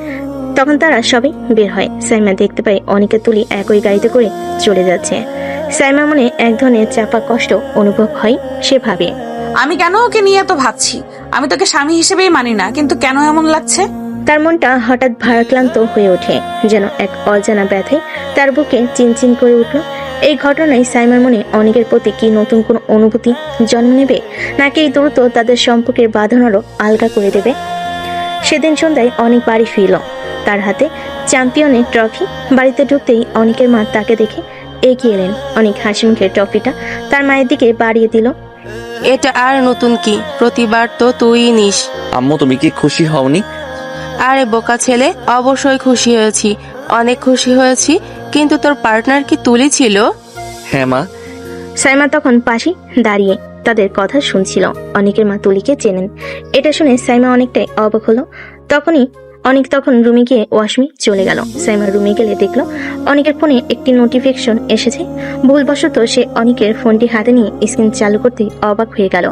তখন তারা সবাই বের হয়। সাইমা দেখতে পায় অনেকে তুলি একই গাড়িতে করে চলে যাচ্ছে। সাইমার মনে এক ধরনের চাপা কষ্ট অনুভব হয়। সে ভাবে, আমি কেন ওকে নিয়ে এত ভাবছি? আমি তোকে স্বামী হিসেবেই মানি না, কিন্তু কেন এমন লাগছে? তার মনটা হঠাৎ ভারাক্রান্ত হয়ে ওঠে, যেন এক অজানা ব্যথায় তার বুকে চিনচিন করে উঠল। এই ঘটনায় সাইমার মনে অনেকের প্রতি কি নতুন কোন অনুভূতি জন্ম নেবে, নাকি এই দ্রুত তাদের সম্পর্কের বাঁধন আরো আলগা করে দেবে? সেদিন সন্ধ্যায় অনেক বাড়ি ফিরল, তার হাতে চ্যাম্পিয়নের ট্রফি। বাড়িতে ঢুকতেই অনেকের মা তাকে দেখে এগিয়ে এলেন। অনেক হাসি মুখে ট্রফিটা তার মায়ের দিকে বাড়িয়ে দিল। এটা আর নতুন কি, প্রতিবার তো তুই নিস। আম্মু তুমি কি খুশি হওনি? আরে বোকা ছেলে, অবশ্যই খুশি হয়েছি, অনেক খুশি হয়েছি। কিন্তু তোর পার্টনার কি তুলি ছিল? হ্যাঁ মা। সাইমা তখন পাশে দাঁড়িয়ে তাদের কথা শুনছিল। অনেকের মা তুলিকে চেনেন। এটা শুনে সাইমা অনেকটাই অবাক হলো। অনেক তখন রুমে গিয়ে ওয়াশরুমে চলে গেল। সাইমা রুমে গেলে দেখলো অনেকের ফোনে একটি নোটিফিকেশন এসেছে। ভুলবশত সে অনেকের ফোনটি হাতে নিয়ে স্ক্রিন চালু করতে অবাক হয়ে গেল।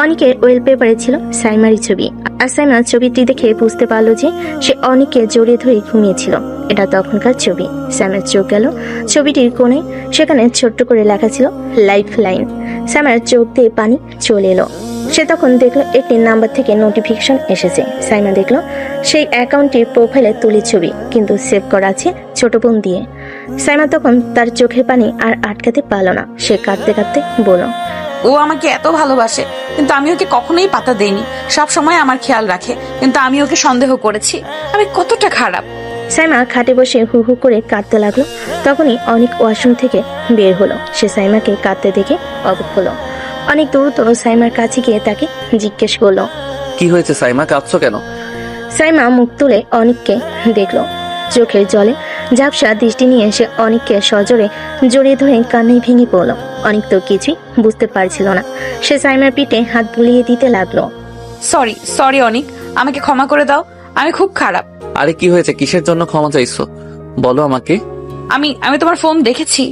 অনেকের ওয়েলপেপারে ছিল সাইমারই ছবি। আর সাইমা ছবিটি দেখে বুঝতে পারলো যে সে অনেককে জড়িয়ে ধরে ঘুমিয়েছিল। এটা তখনকার ছবি। সাইমার চোখ গেল ছবিটির কোণে, সেখানে ছোট্ট করে লেখা ছিল লাইফ লাইন। সাইমার চোখ দিয়ে পানি চলে এলো। সে তখন দেখলো একটি নাম্বার থেকে নোটিফিকেশন এসেছে। সাইমা দেখলো সেই অ্যাকাউন্টটির প্রোফাইলে তুলির ছবি, কিন্তু সেভ করা আছে ছোট বোন দিয়ে। সাইমা তখন তার চোখের পানি আর আটকাতে পারল না। সে কাঁদতে কাঁদতে বলল, ও আমাকে এত ভালোবাসে, কিন্তু আমি ওকে কখনোই পাত্তা দেইনি। সব সময় আমার খেয়াল রাখে, কিন্তু আমি ওকে সন্দেহ করেছি। আমি কতটা খারাপ। সাইমা খাটে বসে হু হু করে কাঁদতে লাগলো। তখনই অনেক ওয়াশরুম থেকে বের হলো। সে সাইমাকে কাঁদতে দেখে অবাক হলো। অনেক দ্রুত সাইমার কাছে গিয়ে তাকে জিজ্ঞেস করলো, কি হয়েছে সাইমা, কাঁদছো কেন? সাইমা মুখ তুলে অনেককে দেখলো। চোখের জলে ঝাপসা দৃষ্টি নিয়ে সে অনেককে সজোরে জড়িয়ে ধরে কান্নায় ভেঙে পড়লো। অনেক তো কিছুই বুঝতে পারছিল না। সে সাইমার পিঠে হাত বুলিয়ে দিতে লাগলো। সরি অনিক, আমাকে ক্ষমা করে দাও। আমি খুব খারাপ। আরে কি হয়েছে, কিসের জন্য ক্ষমা চাইছো বলো আমাকে। আমি তোমার ফোন দেখেছি।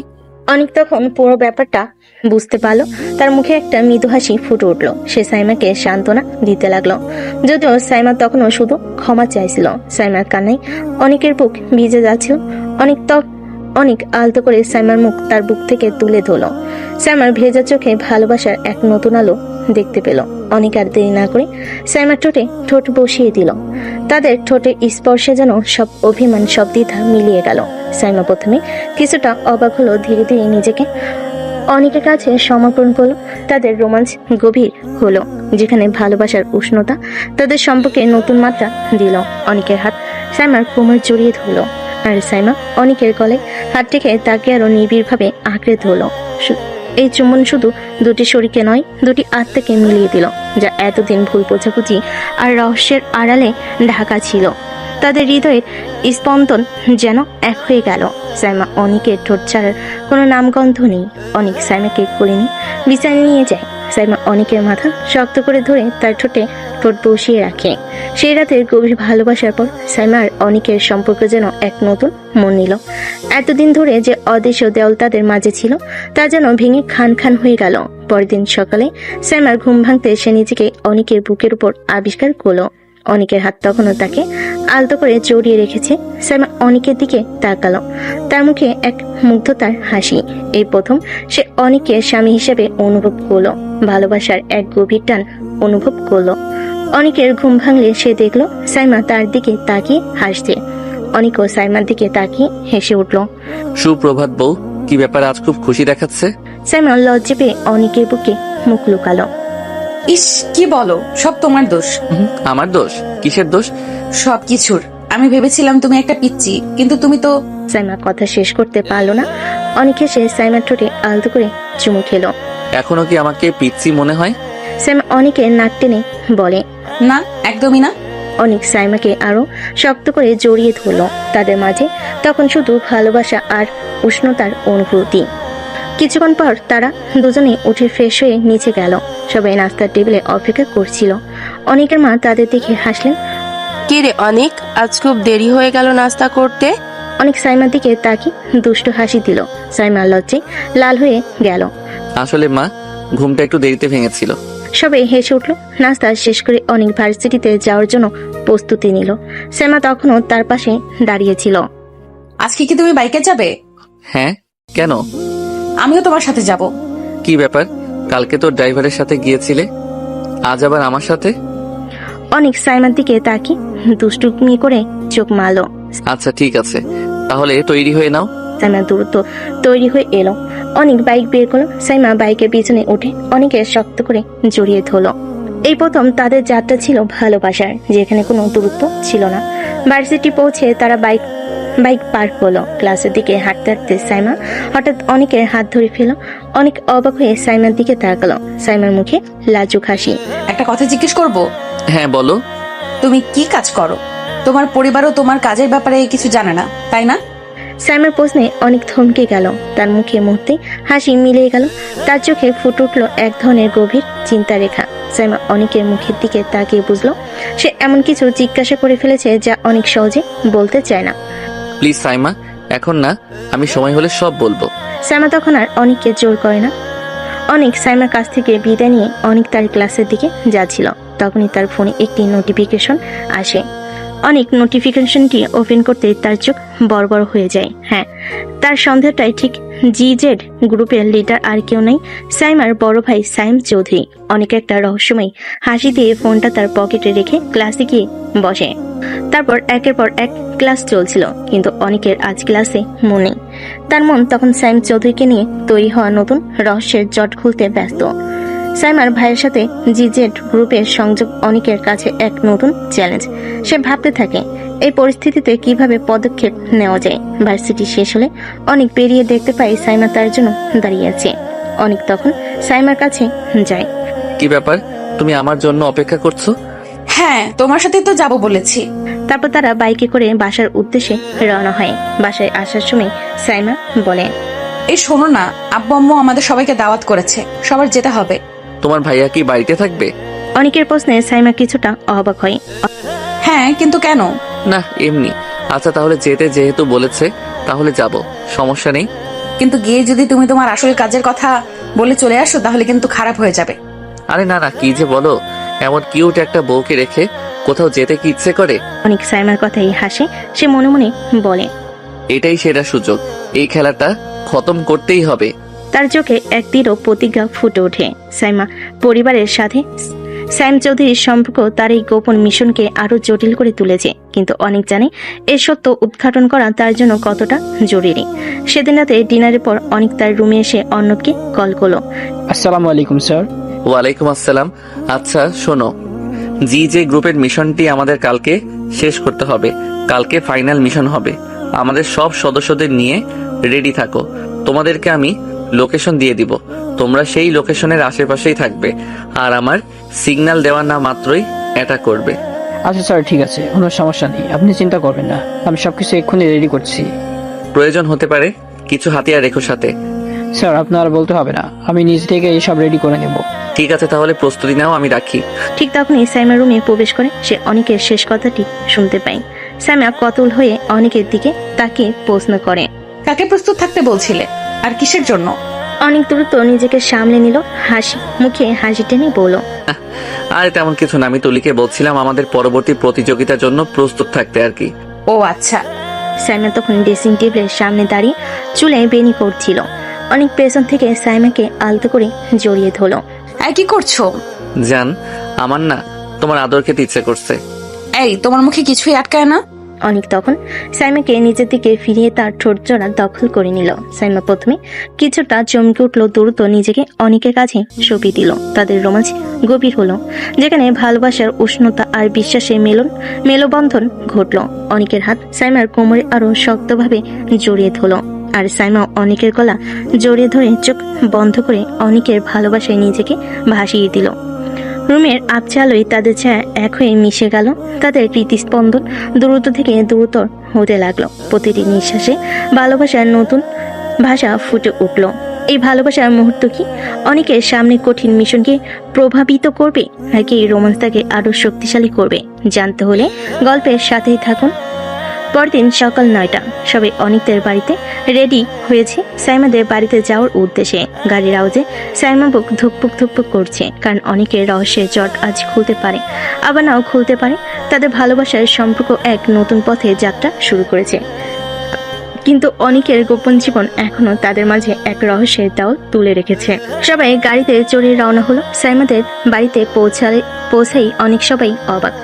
অনেক তখন পুরো ব্যাপারটা বুঝতে পারলো। তার মুখে একটা মৃদু হাসি ফুটে উঠলো। সে সাইমাকে সান্ত্বনা দিতে লাগলো, যদিও সাইমা তখনও শুধু ক্ষমা চাইছিল। সাইমার কান্নায় অনেকের বুক ভিজে যাচ্ছিল। অনেক আলতো করে সাইমার মুখ তার বুক থেকে তুলে ধরলো। সাইমার ভেজা চোখে ভালোবাসার এক নতুন আলো দেখতে পেল। অনেক আর দেরি না করে সাইমার ঠোঁটে ঠোঁট বসিয়ে দিল। তাদের ঠোঁটের স্পর্শে যেন সব অভিমান, সব দ্বিধা মিলিয়ে গেল। সাইমা প্রথমে কিছুটা অবাক হলো, ধীরে ধীরে নিজেকে অনেকের কাছে সমর্পণ করলো। তাদের রোমাঞ্চ গভীর হলো, যেখানে ভালোবাসার উষ্ণতা তাদের সম্পর্কে নতুন মাত্রা দিল। অনেকের হাত সাইমার কোমর জড়িয়ে ধরলো, আর সাইমা অনেকের গলায় হাত রেখে তাকে আরো নিবিড়ভাবে আঁকড়ে ধরলো। এই চুম্বন শুধু দুটি শরীরকে নয়, দুটি আত্মাকে মিলিয়ে দিল, যা এতদিন ভুল বোঝাবুঝি আর রহস্যের আড়ালে ঢাকা ছিল। তাদের হৃদয়ের স্পন্দন যেন এক হয়ে গেল। সাইমা অনেকের ঠোঁট ছাড়ার কোনো নামগন্ধ নেই। অনেক সাইমাকে কোলে নিয়ে বিছানায় নিয়ে যায়। সাইমা অনেকের মাথা শক্ত করে ধরে তার ঠোঁটে ঠোঁট বসিয়ে রাখে। সেই রাতের গভীর ভালোবাসার পর সাইমা আর অনেকের সম্পর্ক যেন এক নতুন মন নিল। এতদিন ধরে যে অদৃশ্য দেওয়াল তাদের মাঝে ছিল, তা যেন ভেঙে খান খান হয়ে গেল। পরের দিন সকালে সাইমার ঘুম ভাঙতে সে নিজেকে অনেকের বুকের উপর আবিষ্কার করলো। অনেকের হাত তখনও তাকে আলতো করে জড়িয়ে রেখেছে। সাইমা অনেকের দিকে তাকালো, তার মুখে এক মুগ্ধতার হাসি। এই প্রথম সে অনেকের স্বামী হিসেবে অনুভব করলো, ভালোবাসার এক গভীর টান অনুভব করলো। অনেকের ঘুম ভাঙলে সে দেখলো সাইমা তার দিকে তাকিয়ে হাসছে। অনেকও সাইমার দিকে তাকিয়ে হেসে উঠল। সুপ্রভাত বউ, কি ব্যাপার আজ খুব খুশি দেখাচ্ছে? সাইমা লজ্জা পেয়ে অনেকের বুকে মুখ লুকালো। ইস, কি বলো, সব তোমার দোষ। আমার দোষ? কিসের দোষ? সবকিছুর। আমি ভেবেছিলাম তুমি একটা পিচ্চি, কিন্তু তুমি তো। সাইমা কথা শেষ করতে পারলো না। অনেক এসে সাইমার ঠোঁটে আলতো করে চুমু খেলো। এখনো কি আমাকে পিচ্চি মনে হয়? সাইমা অনেকের নাক টেনে বলে, না, একদমই না। অনেক সাইমাকে আরো শক্ত করে জড়িয়ে ধরলো। তাদের মাঝে তখন শুধু ভালোবাসা আর উষ্ণতার অনুভূতি। কিছুক্ষণ পর তারা দুজনে উঠে ফ্রেশ হয়ে নিচে গেল। সবাই নাস্তার টেবিলে অপেক্ষা করছিল। অনেকের মা তাদের দেখে হাসলেন। কি রে অনেক, আজ খুব দেরি হয়ে গেল নাস্তা করতে? অনেক সাইমার দিকে তাকিয়ে দুষ্ট হাসি দিল। সাইমা লজ্জায় লাল হয়ে গেল। আসলে মা, ঘুমটা একটু দেরিতে ভেঙেছিল। সবাই হেসে উঠল। নাস্তা শেষ করে অনেক ভার্সিটিতে যাওয়ার জন্য প্রস্তুতি নিল। সাইমা তখনও তার পাশে দাঁড়িয়েছিল। আজকে কি তুমি বাইকে যাবে? হ্যাঁ, কেন? আমিও তোমার সাথে যাব। কি ব্যাপার, কালকে তো ড্রাইভারের সাথে গিয়েছিলে, আজ আবার আমার সাথে? অনেক সাইমার দিকে তাকিয়ে দুষ্টুমি করে চোখ মারলো। আচ্ছা ঠিক আছে, তাহলে তৈরি হয়ে নাও। সাইমা দ্রুত তৈরি হয়ে এলো। অনেক বাইক বের করলো। সাইমা বাইকের পিছনে উঠে অনেকে শক্ত করে জড়িয়ে ধরলো। এই প্রথম তাদের যাত্রা ছিল ভালোবাসার, যেখানে কোনো দূরত্ব ছিল না। ভার্সিটি পৌঁছে তারা বাইক বাইক পার্ক হলো। ক্লাসের দিকে হাঁটতে হাঁটতে সাইমা হঠাৎ অনেকের হাত ধরে ফেল। অনেক অবাক হয়ে সাইমার দিকে তাকালো। সাইমার মুখে লাজুক হাসি। একটা কথা জিজ্ঞেস করব? হ্যাঁ বলো। তুমি কি কাজ করো? তোমার পরিবারও তোমার কাজের ব্যাপারে কিছু জানে না, তাই না? সাইমার প্রশ্নে অনেক থমকে গেল। তার মুখে মুহূর্তে হাসি মিলিয়ে গেল। তার চোখে ফুটে উঠল এক ধরনের গভীর চিন্তা রেখা। সাইমা অনেকের মুখের দিকে তাকিয়ে বুঝলো সে এমন কিছু জিজ্ঞাসা করে ফেলেছে যা অনেক সহজে বলতে চায় না। প্লিজ সাইমা, এখন না, আমি সময় হলে সব বলবো। সাইমা তখন আর অনেককে জোর করে না। অনেক সাইমার কাছ থেকে বিদায় নিয়ে অনেক তার ক্লাসের দিকে যাচ্ছিল। তখনই তার ফোনে একটি নোটিফিকেশন আসে। অনেক নোটিফিকেশনটি ওপেন করতে তার চোখ বড় বড় হয়ে যায়। হ্যাঁ, তার সন্দেহটাই ঠিক। জিজেড গ্রুপের লিডার আর কেউ নাই, সাইমার বড় ভাই সাইম চৌধুরী। অনেক একটা রহস্যময় হাসি দিয়ে ফোনটা তার পকেটে রেখে ক্লাসে গিয়ে বসে। তারপর একের পর এক ক্লাস চলছিল, কিন্তু অনেকের আজ ক্লাসে মন নেই। তার মন তখন সাইম চৌধুরীকে নিয়ে তৈরি হওয়া নতুন রহস্যের জট খুলতে ব্যস্ত। সাইমার ভাইয়ের সাথে জিজেড গ্রুপের সংযোগ অনেকের কাছে এক নতুন চ্যালেঞ্জ। সে ভাবতে থাকে এই পরিস্থিতিতে কিভাবে পদক্ষেপ নেওয়া যায়। ভার্সিটি শেষ হলে অনেক বেরিয়ে দেখতে পায় সাইমা তার জন্য দাঁড়িয়ে আছে। অনেক তখন সাইমার কাছে যায়। কি ব্যাপার, তুমি আমার জন্য অপেক্ষা করছো? হ্যাঁ, তোমার সাথে তো যাব বলেছি। তারপর তারা বাইকে করে বাসার উদ্দেশ্যে রওনা হয়। বাসায় আসার সময় সাইমা বলে, এই শোনো না, আব্বু আম্মু আমাদের সবাইকে দাওয়াত করেছে, সবার যেতে হবে। তোমার ভাইয়া কি বাড়িতে থাকবে? অনেকের প্রশ্নে সাইমা কিছুটা অবাক হয়। হ্যাঁ, কিন্তু কেন? না, এমনি। আচ্ছা, তাহলে যেতে যেহেতু বলেছে তাহলে যাব, সমস্যা নেই। কিন্তু গিয়ে যদি তুমি তোমার আসল কাজের কথা বলে চলে আসো তাহলে কিন্তু খারাপ হয়ে যাবে। আরে না না, কি যে বলো, এমন কিউট একটা বউকে রেখে কোথাও যেতে কি ইচ্ছে করে? অনেক সাইমার কথাই হাসে। সে মনে মনে বলে, এটাই সেরা সুযোগ, এই খেলাটা খতম করতেই হবে। তার চোখে এক দৃঢ় প্রতিজ্ঞা ফুটে ওঠে। সাইমা পরিবারের সাথে সাইম চৌধুরীর সম্পর্ক তার এই গোপন মিশনকে আরো জটিল করে তুলেছে। কিন্তু অনেক জানে এর সত্য উদ্ঘাটন করা তার জন্য কতটা জরুরি। সেদিন রাতে ডিনারের পর অনেক তার রুমে এসে অর্ণবকে কল করলো। আসসালামু আলাইকুম স্যার। ওয়ালাইকুম আসসালাম। আচ্ছা শোনো, যে গ্রুপের মিশনটি আমাদের কালকে শেষ করতে হবে। কালকে ফাইনাল মিশন হবে। আমাদের সব সদস্যদের নিয়ে রেডি থাকো। তোমাদেরকে আমি লোকেশন দিয়ে দিব, তোমরা সেই লোকেশনের আশেপাশেই থাকবে, আর আমার সিগন্যাল দেওয়া না মাত্রই অ্যাটাক করবে। আচ্ছা স্যার, ঠিক আছে, কোনো সমস্যা নেই, আপনি চিন্তা করবেন না, আমি সবকিছু এক্ষুনি রেডি করছি। প্রয়োজন হতে পারে কিছু হাতিয়ার রেখো সাথে। স্যার, আপনার বলতে হবে না, আমি নিজ থেকে এইসব রেডি করে নেব। ঠিক আছে, তাহলে প্রস্তুতি নাও, আমি রাখি। ঠিক তখনই সাইমার রুমে প্রবেশ করে সে অনেকের শেষ কথাটি শুনতে পায়। সাইমা কতল হয়ে অনেকের দিকে তাকে প্রশ্ন করে, কাকে প্রস্তুত থাকতে বলছিলে আর কিসের জন্য? অনেক দ্রুত নিজেকে সামলে নিল। হাসি মুখে হাসি টেনে বলল, আর তেমন কিছু না, আমি তুলিকে বলছিলাম আমাদের পরবর্তী প্রতিযোগিতার জন্য প্রস্তুত থাকতে আর কি। ও আচ্ছা। সাইমা তখন ড্রেসিং টেবিলের সামনে দাঁড়িয়ে চুলে বেনি করছিল। অনেক পেছন থেকে সাইমাকে আলতো করে জড়িয়ে ধরল। কি করছো? জান, আমার না তোমার আদর খেতে ইচ্ছে করছে। এই, তোমার মুখে কিছুই আটকায় না? অনেক তখন সাইমাকে নিজের দিকে ফিরিয়ে তার ঠোঁট জোড়া দখল করে নিল। সাইমা প্রথমে কিছুটা চমকে উঠল, দ্রুত নিজেকে অনেকের কাছে সঁপে দিল। তাদের রোমাঞ্চ গভীর হলো, যেখানে ভালোবাসার উষ্ণতা আর বিশ্বাসের মেলবন্ধন ঘটল। অনেকের হাত সাইমার কোমরে আরো শক্তভাবে জড়িয়ে ধরল, আর সাইমা অনেকের গলা জড়িয়ে ধরে চোখ বন্ধ করে অনেকের ভালোবাসায় নিজেকে ভাসিয়ে দিল। রুমের আবছা আলোয় তাদের ছায়া এক হয়ে মিশে গেল। তাদের হৃদস্পন্দন দ্রুত থেকে দ্রুতর হতে লাগলো। প্রতিটি নিঃশ্বাসে ভালোবাসার নতুন ভাষা ফুটে উঠল। এই ভালোবাসার মুহূর্ত কি অনেকের সামনে কঠিন মিশনকে প্রভাবিত করবে, নাকি এই রোমান্সটাকে আরো শক্তিশালী করবে? জানতে হলে গল্পের সাথেই থাকুন। পরদিন সকাল 9টা, সবাই অনেকদের বাড়িতে রেডি হয়েছে সাইমাদের বাড়িতে যাওয়ার উদ্দেশ্যে। গাড়ির আওয়াজে সাইমা বুক ধুকপুক ধুকপুক করছে, কারণ অনেকের রহস্যের জট আজ খুলতে পারে, আবার নাও খুলতে পারে। তাদের ভালোবাসার সম্পর্ক এক নতুন পথে যাত্রা শুরু করেছে, কিন্তু অনেকের গোপন জীবন এখনো তাদের মাঝে এক রহস্যের দেওয়াল তুলে রেখেছে। সবাই গাড়িতে চড়ে রওনা হলো। সাইমাদের বাড়িতে পৌঁছাই অনেক সবাই অবাক।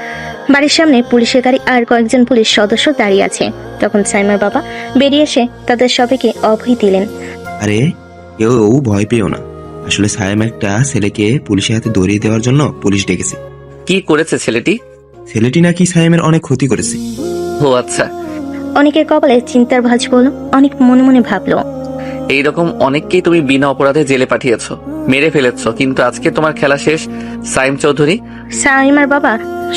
বাড়ির সামনে পুলিশের গাড়ি আর কয়েকজন পুলিশ সদস্য দাঁড়িয়ে আছে। তখন সাইমার বাবা বেরিয়ে এসে তাদের সবাইকে অভয় দিলেন। আরে কেউ ভয় পেও না, আসলে সাইম একটা ছেলেকে পুলিশের হাতে ধরিয়ে দেওয়ার জন্য পুলিশ ডেকেছে। কি করেছে ছেলেটি? ছেলেটি নাকি সাইমের অনেক ক্ষতি করেছে। ও আচ্ছা। অনেকের কপালে চিন্তার ভাঁজ পড়লো। অনেক মনে মনে ভাবলো, এইরকম অনেককেই তুমি বিনা অপরাধে জেলে পাঠিয়েছো, মেরে ফেলেছো, কিন্তু আজকে তোমার খেলা শেষ সাইম চৌধুরী। সাইমার বাবা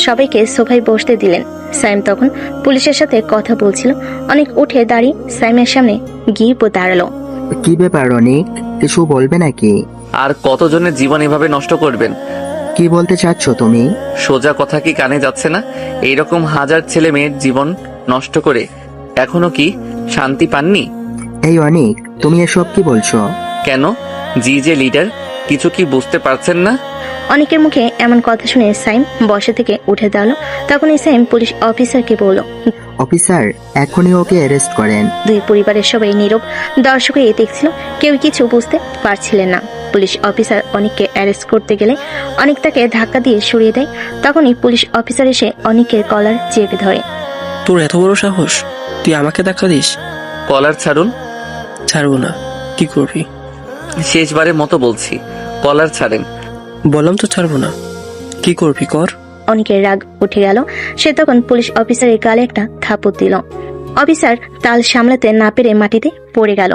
সবাইকে সোফায় বসতে দিলেন। সাইম তখন পুলিশের সাথে কথা বলছিল। অনেক উঠে দাঁড়িয়ে সাইমের সামনে গিয়ে দাঁড়ালো। কি ব্যাপার অনেক, কিছু বলবে নাকি? আর কতজনের জীবন এভাবে নষ্ট করবেন? কি বলতে চাচ্ছ তুমি? সোজা কথা কি কানে যাচ্ছে না? এইরকম হাজার ছেলে মেয়ের জীবন নষ্ট করে এখনো কি শান্তি পাননি? এই অনেক, তুমি এসব কি বলছো? কেন? জি যে লিডার, কিছু কি বুঝতে পারছেন না? অনেকের মুখে এমন কথা শুনে সাইম বসা থেকে উঠে দাঁড়ালো। তখনই সাইম পুলিশ অফিসারকে বলল, অফিসার, এখনই ওকে অ্যারেস্ট করেন। দুই পরিবারের সবাই নীরব দর্শক হয়ে দেখছিল, কেউ কিছু বুঝতে পারছিলেন না। পুলিশ অফিসার অনেককে অ্যারেস্ট করতে গেলে অনেক তাকে ধাক্কা দিয়ে সরিয়ে দেয়। তখনই পুলিশ অফিসার এসে অনেকের কলার চেপে ধরে। তোর এত বড় সাহস, তুই আমাকে ধাক্কা দিস? কলার ছাড়ুন। ছাড়বো না। কি করবি? শেষবারের মতো বলছি, কলার ছাড়েন। বললাম তো ছাড়বো না। কি করবি কর। অনেকের রাগ উঠে গেল। সে তখন পুলিশ অফিসারের গালে একটা থাপড় দিল। অফিসার তাল সামলাতে না পেরে মাটিতে পড়ে গেল।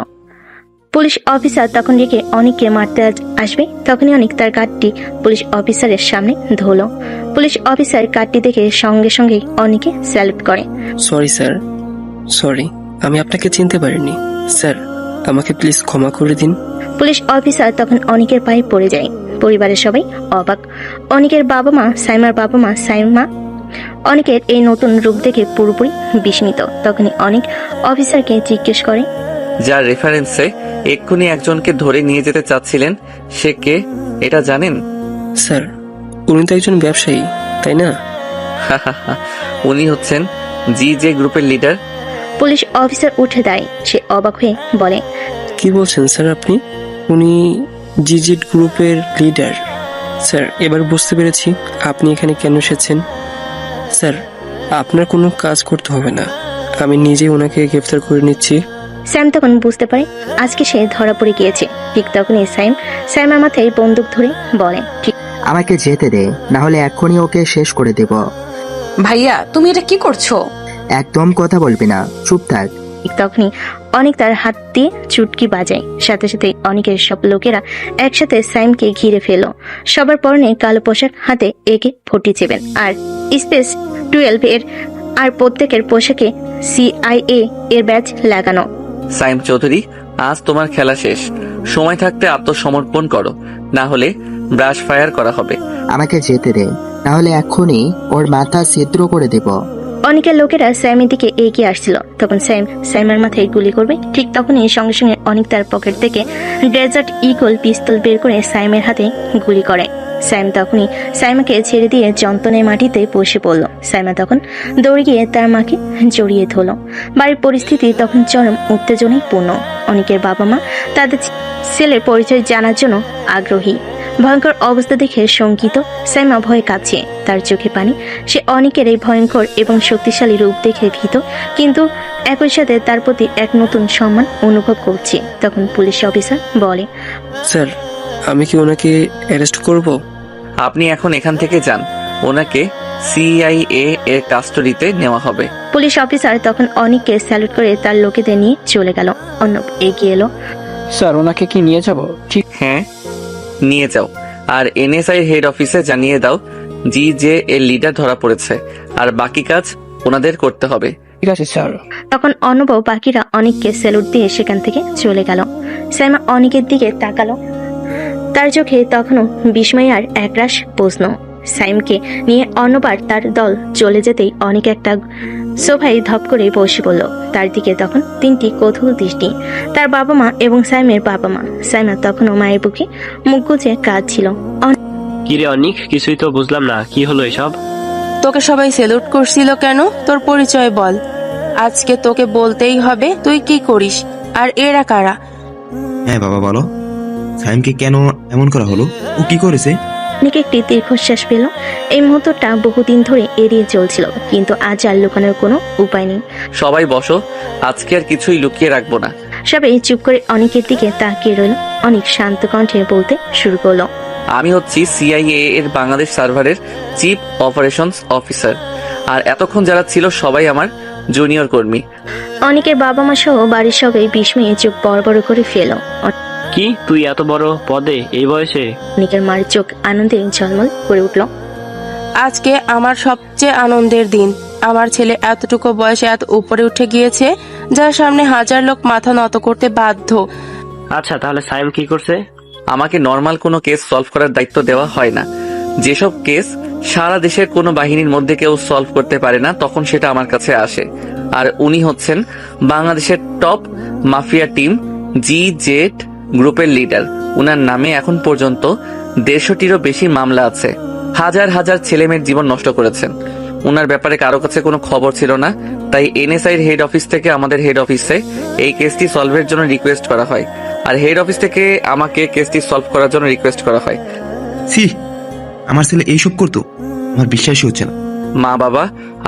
পুলিশ অফিসার তখন রেখে অনেককে মারতে আসবে, তখনই অনেক তার কার্ডটি পুলিশ অফিসারের সামনে ধরল। পুলিশ অফিসার কার্ডটি দেখে সঙ্গে সঙ্গে অনেকে স্যালুট করে। সরি স্যার, সরি, আমি আপনাকে চিনতে পারিনি স্যার, আমাকে প্লিজ ক্ষমা করে দিন। পুলিশ অফিসার তখন অনেকের পায়ে পড়ে যায়। পরিবারের সবাই অবাক। অনেকের বাবা মা, সাইমার বাবা মা, সাইমা অনেকের এই নতুন রূপ দেখে পুরোপুরি বিস্মিত। তখনই অনেক অফিসারকে জিজ্ঞেস করে, যার রেফারেন্সে এক্ষুনি একজনকে ধরে নিয়ে যেতে চাচ্ছিলেন, সে কে এটা জানেন? স্যার, উনি তো একজন ব্যবসায়ী, তাই না? উনি হচ্ছেন জি যে গ্রুপের লিডার। পুলিশ অফিসার উঠে দাঁড়ায়। সে অবাক হয়ে বলে, কি বলছেন স্যার আপনি? উনি জিজিট গ্রুপের লিডার? স্যার, এবার বুঝতে পেরেছি আপনি এখানে কেন এসেছেন। স্যার, আপনার কোনো কাজ করতে হবে না, আমি নিজেই ওনাকে গ্রেফতার করে নিচ্ছি। স্যাম তখন বুঝতে পারে আজকে সে ধরা পড়ে গিয়েছে। ঠিক তখনই সাইমার মাথায় বন্দুক ধরে বলে, ঠিক আমাকে যেতে দে, না হলে এক্ষুনি ওকে শেষ করে দেব। ভাইয়া, তুমি এটা কি করছো? একদম কথা বলবি না, চুপ থাক। ঠিক তখনই অনেক তার হাত দিয়ে চুটকি বাজায়। সাথে সাথে অনেকের সব লোকেরা একসাথে সাইমকে ঘিরে ফেল। সবার পরনে কালো পোশাক, হাতে একে 47 আর স্পেস 12 এর, আর প্রত্যেকের পোশাকে CIA এর ব্যাজ লাগানো। সাইম চৌধুরী, আজ তোমার খেলা শেষ। সময় থাকতে আত্মসমর্পণ করো, না হলে ব্রাশ ফায়ার করা হবে। আমাকে যেতে দে, না হলে এক্ষুনি ওর মাথা ছিদ্র করে দেব। অনেকের লোকেরা সাইমের দিকে এগিয়ে আসছিল। তখন সাইমের মাথায় গুলি করবে। ঠিক তখনই সঙ্গে সঙ্গে অনেক তার পকেট থেকে ডেজার্ট ইগল পিস্তল বের করে সাইমের হাতে গুলি করে। সাইম তখনই সাইমাকে ছেড়ে দিয়ে যন্ত্রণায় মাটিতে বসে পড়ল। সাইমা তখন দৌড়ে গিয়ে তার মাকে জড়িয়ে ধরল। বাড়ির পরিস্থিতি তখন চরম উত্তেজনায় পূর্ণ। অনেকের বাবা মা তাদের ছেলের পরিচয় জানার জন্য আগ্রহী। ভয়ঙ্কর অবস্থা দেখে শঙ্কিত সাইমা ভয়ে কাঁপছে, তার চোখে পানি। সে অনেকের এই ভয়ঙ্কর এবং শক্তিশালী রূপ দেখে ভীত, কিন্তু একই সাথে তার প্রতি এক নতুন সম্মান অনুভব করছে। তখন পুলিশ অফিসার বলে, স্যার, আমি কি ওনাকে অ্যারেস্ট করব? আপনি এখন এখান থেকে যান, ওনাকে CIA এর কাস্টডিতে নেওয়া হবে। পুলিশ অফিসার তখন অনেককে স্যালুট করে তার লোকেদের নিয়ে চলে গেল। অর্ণব এগিয়ে এলো। স্যার, ওনাকে কি নিয়ে যাব? ঠিক, হ্যাঁ, নিয়ে যাও। আর NSI হেড অফিসে জানিয়ে দাও জি যে এর লিডার ধরা পড়েছে, আর বাকি কাজ ওনাদের করতে হবে। ঠিক আছে স্যার। তখন অর্ণব বাকিরা অনেককে স্যালুট দিয়ে সেখান থেকে চলে গেল। সাইমা অনেকের দিকে তাকালো। তার চোখে তখনও বিস্ময় আর একরাশ প্রশ্ন। সাইমকে নিয়ে অর্ণব আর তার দল চলে যেতেই অনেক একটা সোফায় ধপ করে বসে পড়ল। তার দিকে তখন 3টি কৌতূহল দৃষ্টি, তার বাবা মা এবং সাইমের বাবা মা। সাইমা তখনও মায়ের বুকে মুখ গুজে কাঁদছিল। কিরে অনিক, কিছুই তো বুঝলাম না, কি হলো এসব? তোকে সবাই সেলুট করছিল কেন? তোর পরিচয় বল। আজকে তোকে বলতেই হবে তুই কি করিস, আর এরা কারা? হ্যাঁ বাবা, বলো, সাইমকে কেন এমন করা হলো? ও কি করেছে? অনেক একটি দীর্ঘশ্বাস পেল। এই মুহূর্তটা বহুদিন ধরে এড়িয়ে চলছিল, কিন্তু আজ আর লুকানোর কোনো উপায় নেই। সবাই বসো, আজকে আর কিছুই লুকিয়ে রাখবো না। সবাই চুপ করে অনেকের দিকে তাকিয়ে রইল। অনেক শান্ত কণ্ঠে বলতে শুরু করলো, আমি হচ্ছি CIA এর বাংলাদেশ সার্ভারের চিফ অপারেশনস অফিসার, আর এতক্ষণ যারা ছিল সবাই আমার জুনিয়র কর্মী। অনেকের বাবা মা সহ বাড়ির সবাই বিস্ময়ে চোখ বড় বড় করে ফেল। কি তুই এত বড় পদে এই বয়সে? অনেকের মার চোখ আনন্দে ঝলমল করে উঠল। আজকে আমার সবচেয়ে আনন্দের দিন। আমার ছেলে এতটুকু বয়সে এত উপরে উঠে গিয়েছে, যার সামনে হাজার লোক মাথা নত করতে বাধ্য। আচ্ছা, তাহলে সাইম কি করছে? আমাকে নর্মাল কোনো কেস সলভ করার দায়িত্ব দেওয়া হয় না। যেসব কেস সারা দেশের কোনো বাহিনীর মধ্যে কেউ সলভ করতে পারে না, তখন সেটা আমার কাছে আসে। আর উনি হচ্ছেন বাংলাদেশের টপ মাফিয়া টিম জিজেড গ্রুপের লিডার। উনার নামে এখন পর্যন্ত 150টিরও বেশি মামলা আছে। হাজার হাজার ছেলেমেয়ের জীবন নষ্ট করেছেন। উনার ব্যাপারে কারো কাছে কোনো খবর ছিল না, তাই এনএসআইর হেড অফিস থেকে আমাদের হেড অফিসে এই কেসটি সলভের জন্য রিকোয়েস্ট করা হয়, আর হেড অফিস থেকে আমাকে কেসটি সলভ করার জন্য রিকোয়েস্ট করা হয়। সি, আমার ছেলে এইসব করতো? আমার বিশ্বাসই হচ্ছে না। মা বাবা,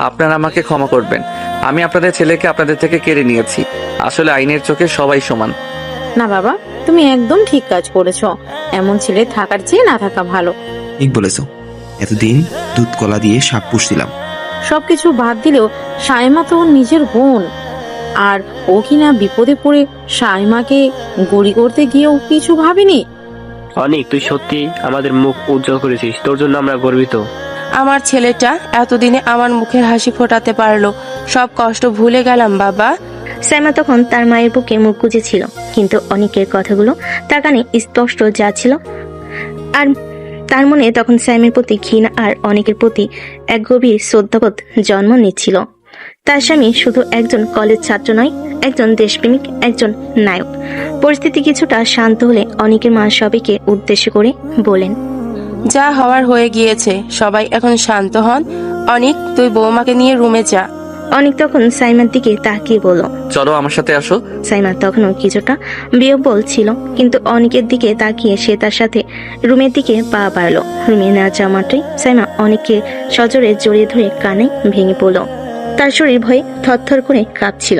আপনারা আমাকে ক্ষমা করবেন। আমি আপনাদের ছেলেকে আপনাদের থেকে কেড়ে নিয়েছি। আসলে আইনের চোখে সবাই সমান। না বাবা, তুমি একদম ঠিক কাজ করেছো। এমন ছেলে থাকার চেয়ে না থাকা ভালো। ঠিক বলেছো। এতদিন দুধ কলা দিয়ে সাপ পুষছিলাম। সবকিছু বাদ দিলেও সাইমা তো ওর নিজের বোন, আর ও কিনা বিপদে পড়ে সাইমাকে গুলি করতে গিয়েও কিছু ভাবেনি। অনেক, তুই সত্যি আমাদের মুখ উজ্জ্বল করেছিস। তোর জন্য আমরা গর্বিত। আমার ছেলেটা এতদিনে আমার মুখের হাসি ফোটাতে পারলো। সব কষ্ট ভুলে গেলাম বাবা। সাইমা তখন তার মায়ের বুকে মুখ গুজেছিল, কিন্তু অনেকের কথাগুলো তার কানে স্পষ্ট যাচ্ছিল। আর তার মনে তখন সাইমের প্রতি ঘৃণা আর অনেকের প্রতি এক গভীর শ্রদ্ধাবোধ জন্ম নিচ্ছিল। তার স্বামী শুধু একজন কলেজ ছাত্র নয়, একজন দেশপ্রেমিক, একজন নায়ক। পরিস্থিতি কিছুটা শান্ত হলে অনেকের মা সবাইকে উদ্দেশ্য করে বলেন, যা হওয়ার হয়ে গিয়েছে, সবাই এখন শান্ত হন। অনেক, তুই বৌমাকে নিয়ে রুমে যা। অনেক তখন সাইমার দিকে তাকিয়ে বলল, চলো আমার সাথে আসো। সাইমা তখনও কিছুটা বিহ্বল ছিল, কিন্তু অনেকের দিকে তাকিয়ে সে তার সাথে রুমের দিকে পা বাড়ল। রুমে না যাওয়া মাত্রই সাইমা অনেককে সজোরে জড়িয়ে ধরে কানে ভেঙে পড়ল। তার শরীর ভয়ে থরথর করে কাঁপছিল।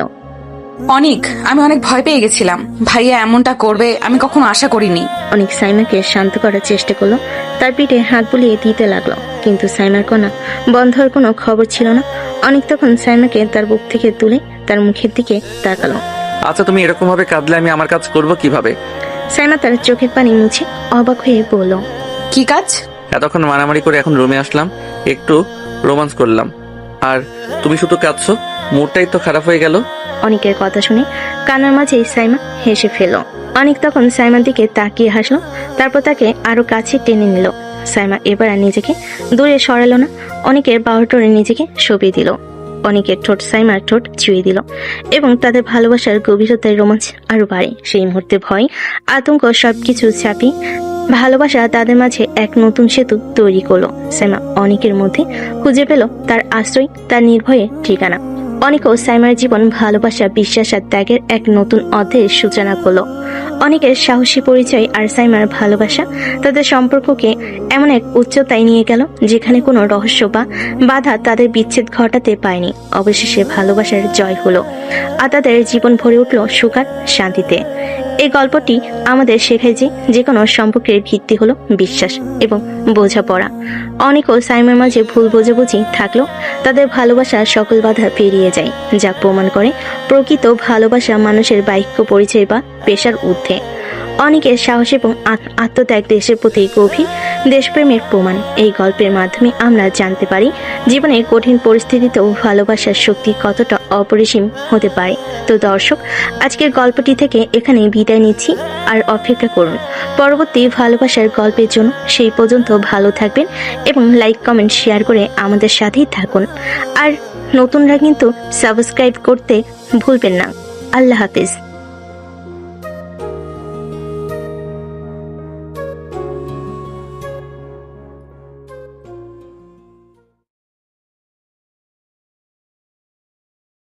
অনেক, আমি অনেক ভয় পেয়ে গেছিলাম। ভাইয়া এমনটা করবে আমি কখনো আশা করিনি। অনেক সাইমাকে শান্ত করার চেষ্টা করলো, তার পিঠে হাত বুলিয়ে দিতে লাগলো, কিন্তু সাইমার কন্যা বন্ধ হওয়ার কোনো খবর ছিল না। অনেক তখন সাইমাকে তার বুক থেকে তুলে তার মুখের দিকে তাকালো। আচ্ছা, তুমি এরকম ভাবে কাঁদলে আমি আমার কাজ করব কিভাবে? সাইমা তার চোখের পানি মুছে অবাক হয়ে বলল, কি কাজ? এতক্ষণ মারামারি করে এখন রুমে আসলাম, একটু রোমান্স করলাম, আর তুমি শুধু কাঁদছো। মুডটাই তো খারাপ হয়ে গেল। অনেকের কথা শুনে কান্নার মাঝেই সাইমা হেসে ফেল। অনেক তখন সাইমার দিকে তাকিয়ে হাসলো, তারপর তাকে আরো কাছে টেনে নিল। সাইমা এবার আর নিজেকে দূরে সরালো না, অনেকের বাহুটরে নিজেকে সঁপে দিল। অনেকের ঠোঁট সাইমার ঠোঁট ছুঁয়ে দিল, এবং তাদের ভালোবাসার গভীরতায় রোমাঞ্চ আরো বাড়ে। সেই মুহূর্তে ভয়, আতঙ্ক সবকিছু চাপিয়ে ভালোবাসা তাদের মাঝে এক নতুন সেতু তৈরি করলো। সাইমা অনেকের মধ্যে খুঁজে পেল তার আশ্রয়, তার নির্ভয়ে ঠিকানা। অনেকেও সাইমার জীবন, ভালোবাসা, বিশ্বাস আর ত্যাগের এক নতুন অধ্যায়ের সূচনা করলো। অনেকের সাহসী পরিচয় আর সাইমার ভালোবাসা তাদের সম্পর্ককে এমন এক উচ্চতায় নিয়ে গেল, যেখানে কোনো রহস্য বা বাধা তাদের বিচ্ছেদ ঘটাতে পায়নি। অবশেষে ভালোবাসার জয় হলো, আর তাদের জীবন ভরে উঠল সুখ আর শান্তিতে। এই গল্পটি আমাদের শেখায় যে কোনো সম্পর্কের ভিত্তি হলো বিশ্বাস এবং বোঝাপড়া। অনেকেও সাইমার মাঝে ভুল বোঝাবুঝি থাকলেও তাদের ভালোবাসা সকল বাধা পেরিয়ে যায়, যা প্রমাণ করে প্রকৃত ভালোবাসা মানুষের বাক্য পরিচয় বা পেশার ঊর্ধ্বে। অনেকের সাহস এবং আত্মত্যাগ দেশের প্রতি গভীর দেশপ্রেমের প্রমাণ। এই গল্পের মাধ্যমে আমরা জানতে পারি জীবনের কঠিন পরিস্থিতিতেও ভালোবাসার শক্তি কতটা অপরিসীম হতে পারে। তো দর্শক, আজকের গল্পটি থেকে এখানেই বিদায় নিচ্ছি, আর অপেক্ষা করুন পরবর্তী ভালোবাসার গল্পের জন্য। সেই পর্যন্ত ভালো থাকবেন এবং লাইক, কমেন্ট, শেয়ার করে আমাদের সাথেই থাকুন। আর নতুনরা কিন্তু সাবস্ক্রাইব করতে ভুলবেন না। আল্লাহ হাফেজ।